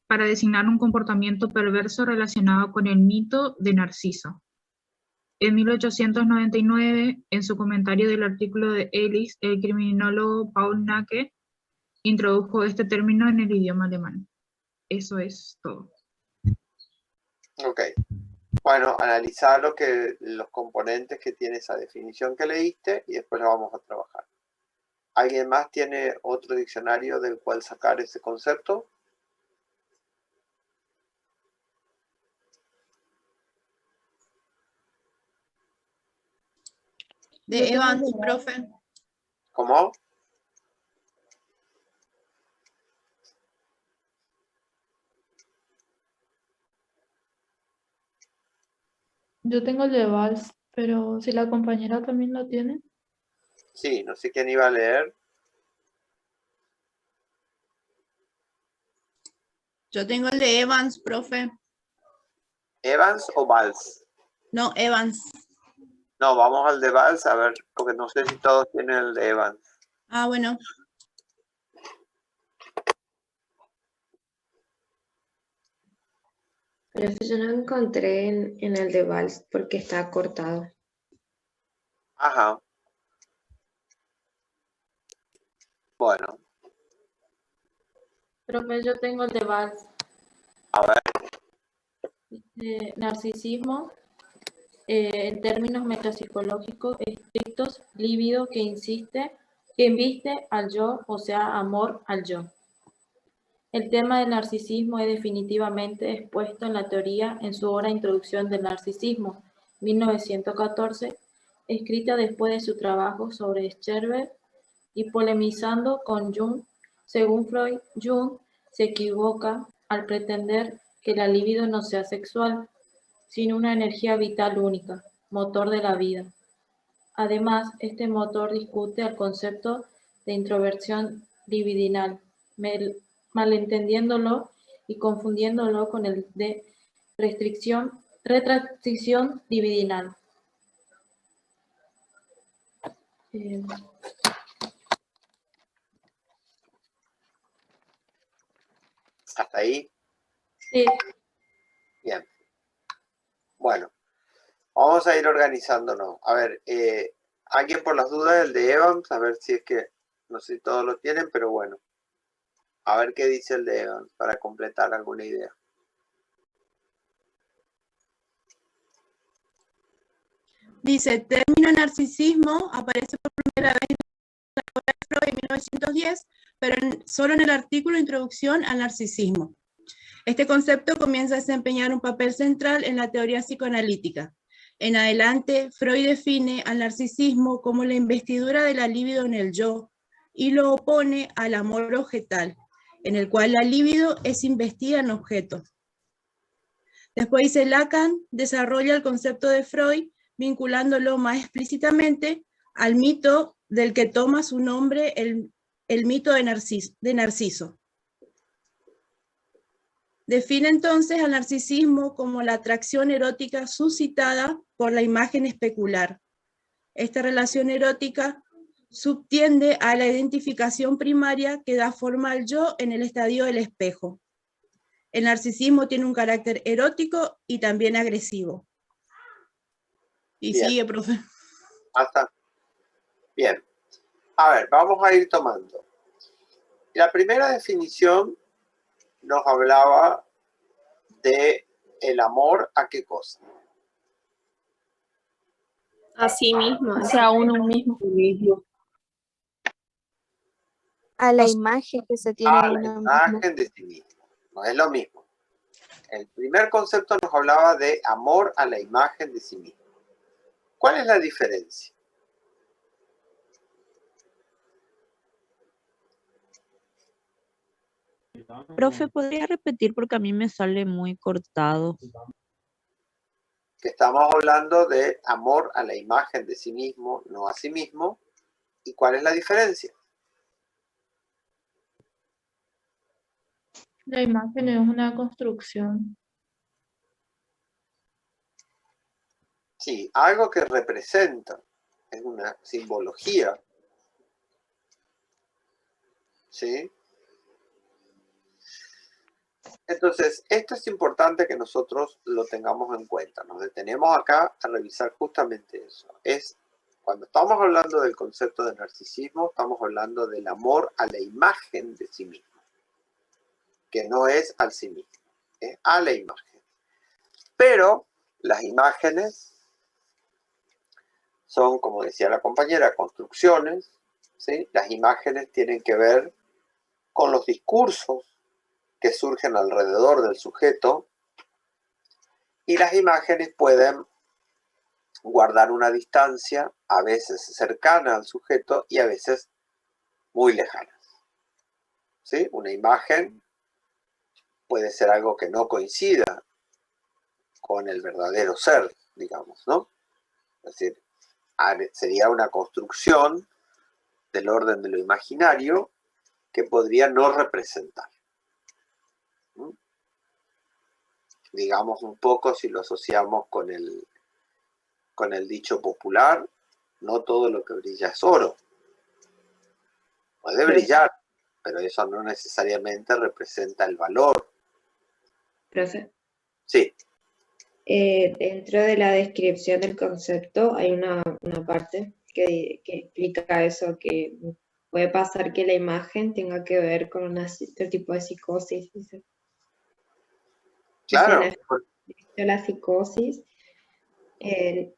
para designar un comportamiento perverso relacionado con el mito de Narciso. En 1899, en su comentario del artículo de Ellis, el criminólogo Paul Nacke introdujo este término en el idioma alemán. Eso es todo. Ok. Bueno, analizar los componentes que tiene esa definición que leíste y después la vamos a trabajar. ¿Alguien más tiene otro diccionario del cual sacar ese concepto? De Evans, profe. ¿Cómo? Yo tengo el de Valls, pero si la compañera también lo tiene. Sí, no sé quién iba a leer. Yo tengo el de Evans, profe. ¿Evans o Valls? No, Evans. No, vamos al de Valls, a ver, porque no sé si todos tienen el de Evans. Ah, bueno. Pero eso yo no encontré en el de Valls porque está cortado. Ajá. Bueno, Profe, yo tengo el de Valls. a ver. Narcisismo, en términos metapsicológicos estrictos, líbido que inviste al yo, o sea, amor al yo. El tema del narcisismo es definitivamente expuesto en la teoría en su obra Introducción del Narcisismo, 1914, escrita después de su trabajo sobre Scherber y polemizando con Jung. Según Freud, Jung se equivoca al pretender que la libido no sea sexual, sino una energía vital única, motor de la vida. Además, este motor discute el concepto de introversión libidinal, malentendiéndolo y confundiéndolo con el de retracción libidinal. ¿Hasta ahí? Sí. Bien. Bueno, vamos a ir organizándonos. A ver, alguien por las dudas, el de Evans, a ver si es que, no sé si todos lo tienen, pero bueno. A ver qué dice el de Evans para completar alguna idea. Dice, término narcisismo aparece por primera vez en la obra de Freud en 1910, pero solo en el artículo Introducción al Narcisismo. Este concepto comienza a desempeñar un papel central en la teoría psicoanalítica. En adelante, Freud define al narcisismo como la investidura de la libido en el yo y lo opone al amor objetal, en el cual la libido es investida en objetos. Después dice, Lacan desarrolla el concepto de Freud vinculándolo más explícitamente al mito del que toma su nombre el mito de Narciso. Define entonces al narcisismo como la atracción erótica suscitada por la imagen especular. Esta relación erótica subtiende a la identificación primaria que da forma al yo en el estadio del espejo. El narcisismo tiene un carácter erótico y también agresivo. Y bien. sigue, profe. Hasta. Bien. A ver, vamos a ir tomando. La primera definición nos hablaba de el amor a qué cosa. A sí mismo. O sea, a uno mismo. A la imagen que se tiene A de la uno imagen mismo. de sí mismo. No es lo mismo. El primer concepto nos hablaba de amor a la imagen de sí mismo. ¿Cuál es la diferencia? Profe, ¿podría repetir porque a mí me sale muy cortado? Que estamos hablando de amor a la imagen de sí mismo, no a sí mismo. ¿Y cuál es la diferencia? La imagen es una construcción. Sí, algo que representa, es una simbología. ¿Sí? Entonces, esto es importante que nosotros lo tengamos en cuenta. Nos detenemos acá a revisar justamente eso. Es cuando estamos hablando del concepto de narcisismo, estamos hablando del amor a la imagen de sí mismo, que no es al sí mismo, es a la imagen. Pero las imágenes son, como decía la compañera, construcciones, ¿sí? Las imágenes tienen que ver con los discursos que surgen alrededor del sujeto, y las imágenes pueden guardar una distancia, a veces cercana al sujeto y a veces muy lejana. ¿Sí? Una imagen puede ser algo que no coincida con el verdadero ser, digamos, ¿no? Es decir, sería una construcción del orden de lo imaginario que podría no representar. Digamos un poco, si lo asociamos con el dicho popular, no todo lo que brilla es oro. Puede brillar, pero eso no necesariamente representa el valor. Profe, Sí, dentro de la descripción del concepto hay una parte que explica eso, que puede pasar que la imagen tenga que ver con cierto tipo de psicosis. Dice. claro. Dice, la psicosis, el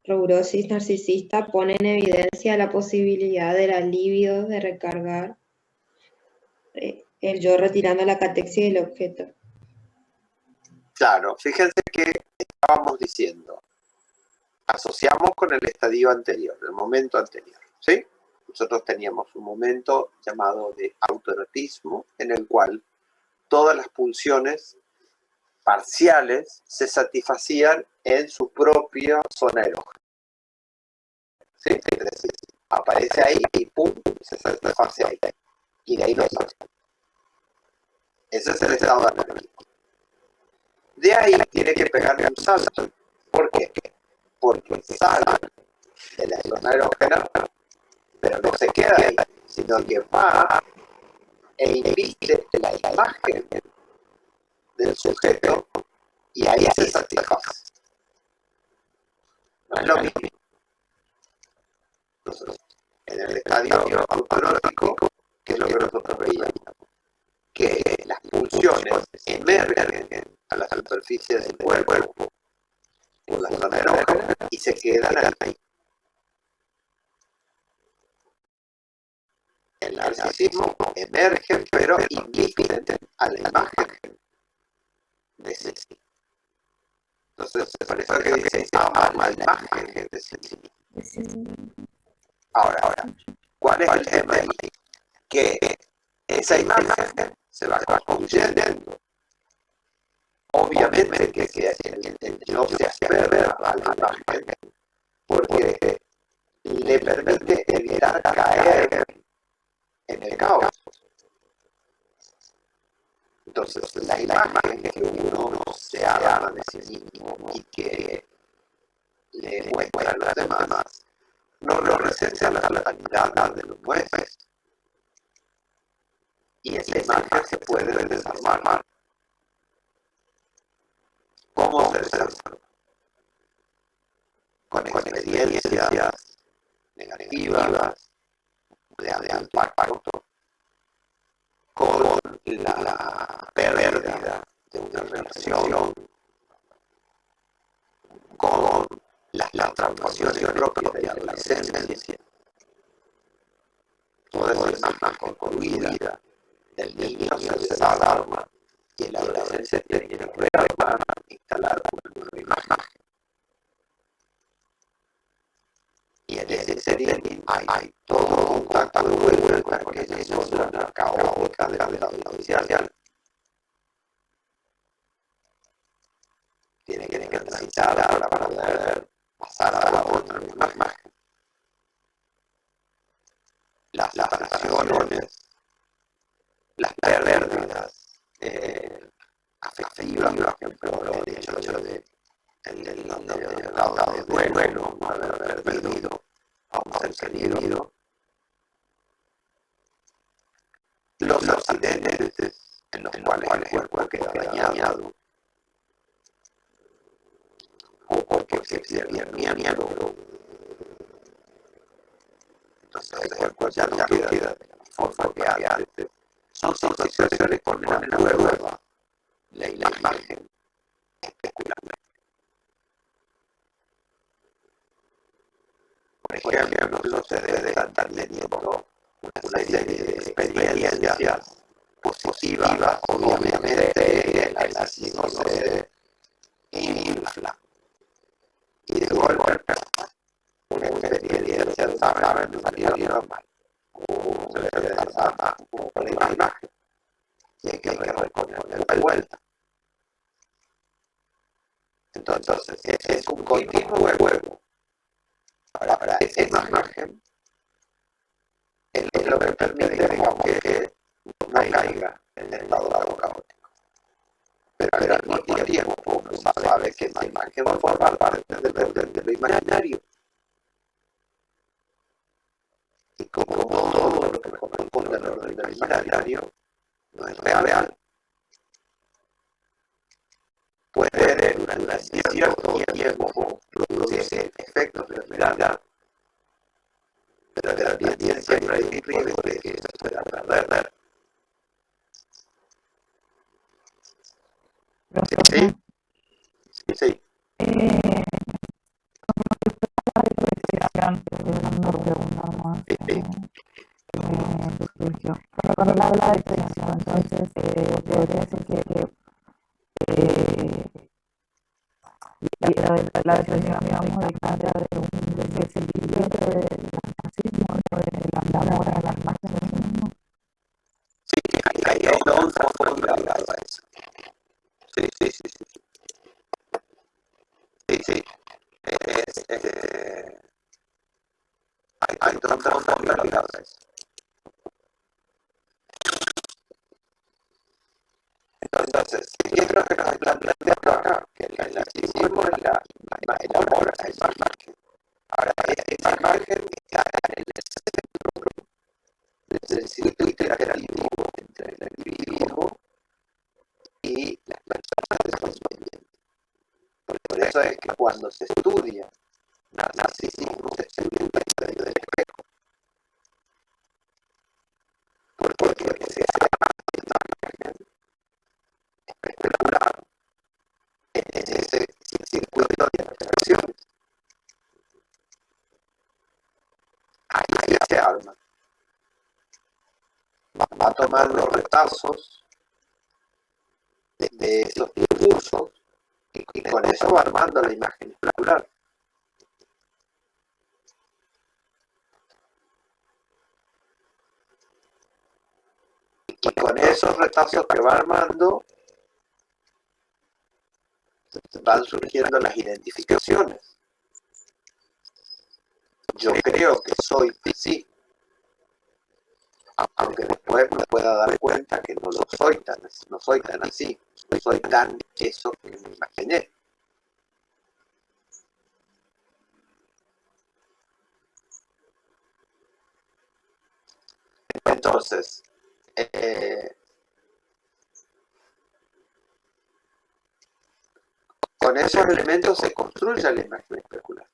neurosis narcisista pone en evidencia la posibilidad de la libido de recargar el yo retirando la catexia del objeto. Claro, fíjense que estábamos diciendo, asociamos con el estadio anterior, el momento anterior, ¿sí? Nosotros teníamos un momento llamado de autoerotismo, en el cual todas las pulsiones parciales se satisfacían en su propia zona erógena. ¿Sí? Es decir, aparece ahí y pum, se satisface ahí. Y de ahí no sale. Ese es el estado anormático. De ahí tiene que pegarle un salto. ¿Por qué? Porque sale de la zona erógena, pero no se queda ahí, sino que va e invite la imagen del sujeto y ahí se satisface. No es lo mismo. Entonces, en el estadio autoerótico, que es lo que nosotros veíamos, que las pulsiones emergen a la superficie del cuerpo por la zona erógena y se quedan ahí. El narcisismo emerge, pero inviten a la imagen de sí. Entonces, por eso que dice, ama la imagen de sí. Ahora, ¿cuál es el tema ahí? Que esa imagen se va construyendo. Obviamente que el yo se aferra a la imagen porque le permite evitar caer en el caos. Entonces, la imagen que uno se arma de sí mismo y que le muestra a los demás no representa la totalidad de los nuestros. Y esa imagen se puede desarmar. ¿Cómo se desarma? Con experiencias negativas, de impacto, con la pérdida de una relación, con las transformaciones propias de la adolescencia, toda esa imagen construida del niño se desarma y el adolescente tiene que rearmar, instalar una nueva imagen. Serinin hay todo un contacto de vuelta con aquella zona caótica de la artificial. Tiene que transitar para poder pasar a la otra imagen. Las fracciones, las pérdidas afectivas, por ejemplo, el hecho de duelo, no haber perdido a un ser querido, los accidentes en los cuales el cuerpo queda dañado, o porque se pierde el miembro, entonces el cuerpo ya no queda de la forma que antes. Son situaciones que ponen a prueba la imagen especular. Por ejemplo, sucede de estar teniendo una serie de experiencias positivas, obviamente el narcisismo se infla y de golpe una experiencia salieron mal, se le desarma un poco la imagen y hay que reponerla de vuelta. Entonces es un continuo juego. Ahora, esa imagen es lo que permite, digamos, que no caiga en el estado caótico. Pero al mismo tiempo uno sabe que esa imagen va a formar parte de lo imaginario. Y como todo lo que corresponde al orden del imaginario no es real, puede durante cierto tiempo producirse efectos de realidad, pero también siempre hay un riesgo de que se pueda perder. Sí. Cuando habla de expresión, entonces podría decir que la expresión, digamos, de un sentimiento del narcisismo, del amor a la imagen de uno mismo. Sí, hay dos formas ligadas a eso. Sí. Hay dos formas ligadas a eso. Entonces, ¿qué es lo que nos están planteando acá? Que el narcisismo es el amor a esa imagen. Ahora, esa imagen está en el centro del circuito interactivo entre el individuo y las personas de su ambiente. Por eso es que cuando se estudia narcisismo, se estudia el medio del espejo. Porque lo que se hace en la imagen especular en ese circuito de interacciones. Ahí se arma. Va a tomar los retazos de esos discursos y con eso va armando la imagen especular. Y con esos retazos que va armando van surgiendo las identificaciones. Yo creo que soy así, aunque después me pueda dar cuenta que no soy tan así, no soy tan eso que me imaginé. Entonces, con esos elementos se construye la imagen especular.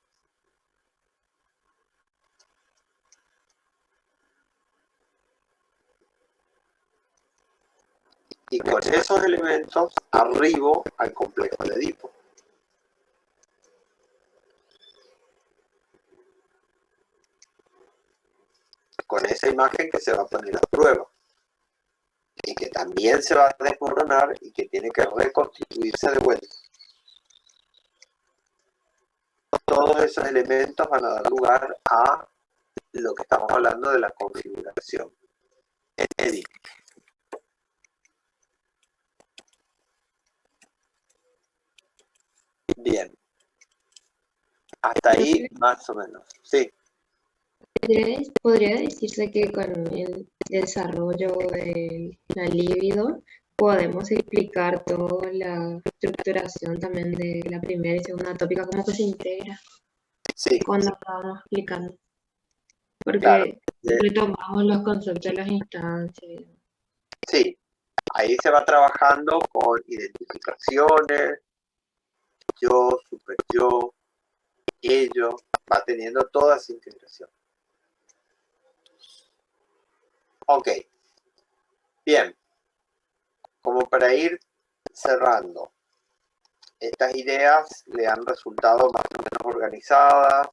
Y con esos elementos arribo al complejo de Edipo. Con esa imagen que se va a poner a prueba. Y que también se va a desmoronar y que tiene que reconstituirse de vuelta. Todos esos elementos van a dar lugar a lo que estamos hablando de la configuración. Edit. Bien. Hasta ahí, más o menos. Sí. Podría decirse que con el desarrollo de la libido podemos explicar toda la estructuración también de la primera y segunda tópica, como que se integra Sí. cuando estábamos explicando. Porque Claro. retomamos los conceptos de las instancias. Sí. Ahí se va trabajando con identificaciones, yo, super yo, ello, va teniendo toda esa integración. Ok. Bien. Como para ir cerrando, estas ideas le han resultado más o menos organizadas.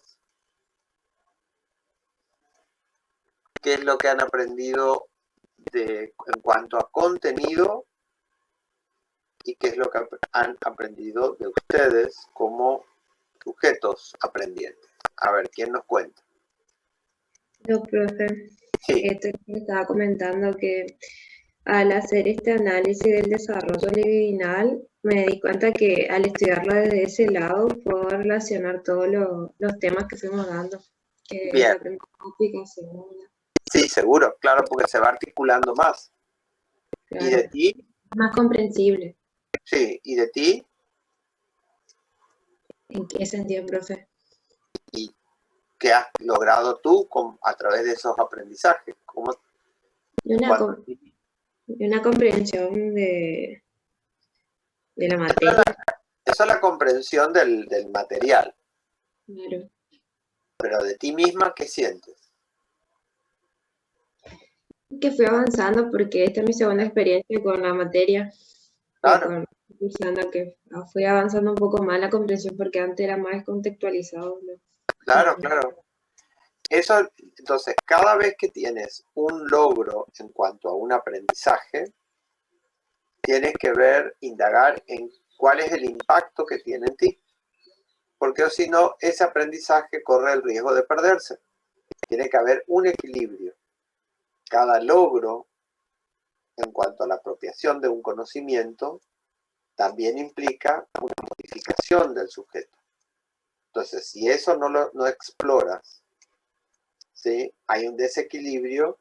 ¿Qué es lo que han aprendido en cuanto a contenido? ¿Y qué es lo que han aprendido de ustedes como sujetos aprendientes? A ver, ¿quién nos cuenta? Yo, profe, esto que estaba comentando que al hacer este análisis del desarrollo libidinal, me di cuenta que al estudiarlo desde ese lado, puedo relacionar todos los temas que fuimos dando. Que es Bien. la primera tópica, segunda. Sí, seguro, claro, porque se va articulando más. Claro. ¿Y de ti? Más comprensible. Sí, ¿y de ti? ¿En qué sentido, profe? ¿Y qué has logrado tú a través de esos aprendizajes? ¿Cómo, Y una comprensión de la materia. Eso es la comprensión del material. Claro. Pero de ti misma, ¿qué sientes? Que fui avanzando porque esta es mi segunda experiencia con la materia. Claro. Cursando, que fui avanzando un poco más la comprensión porque antes era más contextualizado, ¿no? Claro, claro. Eso, entonces, cada vez que tienes un logro en cuanto a un aprendizaje, tienes que indagar en cuál es el impacto que tiene en ti. Porque si no, ese aprendizaje corre el riesgo de perderse. Tiene que haber un equilibrio. Cada logro, en cuanto a la apropiación de un conocimiento, también implica una modificación del sujeto. Entonces, si eso no exploras, ¿sí? Hay un desequilibrio.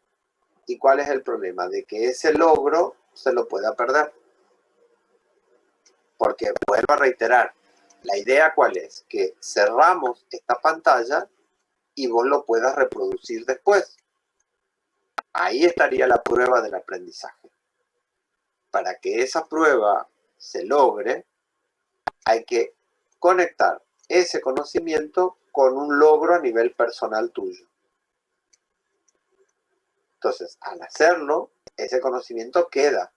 ¿Y cuál es el problema? De que ese logro se lo pueda perder. Porque, vuelvo a reiterar, la idea ¿cuál es? Que cerramos esta pantalla y vos lo puedas reproducir después. Ahí estaría la prueba del aprendizaje. Para que esa prueba se logre, hay que conectar ese conocimiento con un logro a nivel personal tuyo. Entonces, al hacerlo, ese conocimiento queda.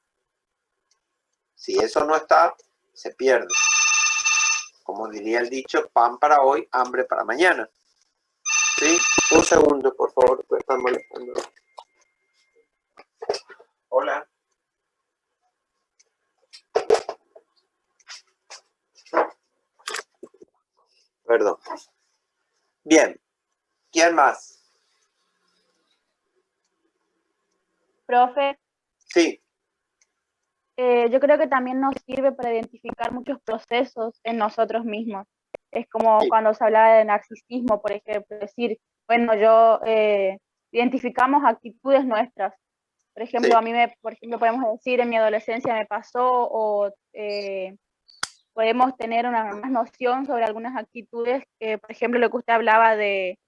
Si eso no está, se pierde. Como diría el dicho, pan para hoy, hambre para mañana. ¿Sí? Un segundo, por favor, me están molestando. Hola. Perdón. Bien. ¿Quién más? Profe. Sí. Yo creo que también nos sirve para identificar muchos procesos en nosotros mismos. Es como cuando se habla de narcisismo, por ejemplo, decir, bueno, identificamos actitudes nuestras. Por ejemplo, a mí, por ejemplo, podemos decir, en mi adolescencia me pasó, o podemos tener una más noción sobre algunas actitudes, por ejemplo, lo que usted hablaba de,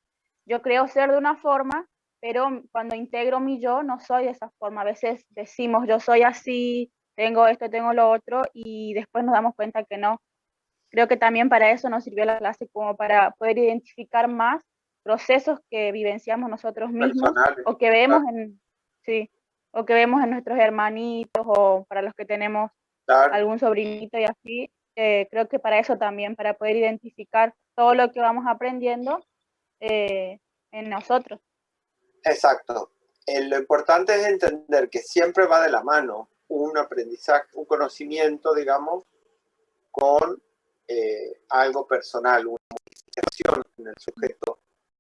yo creo ser de una forma, pero cuando integro mi yo, no soy de esa forma. A veces decimos, yo soy así, tengo esto, tengo lo otro, y después nos damos cuenta que no. Creo que también para eso nos sirvió la clase, como para poder identificar más procesos que vivenciamos nosotros mismos, o que vemos o que vemos en nuestros hermanitos, o para los que tenemos algún sobrinito y así. Creo que para eso también, para poder identificar todo lo que vamos aprendiendo en nosotros. Exacto. Lo importante es entender que siempre va de la mano un aprendizaje, un conocimiento, digamos, con algo personal, una modificación en el sujeto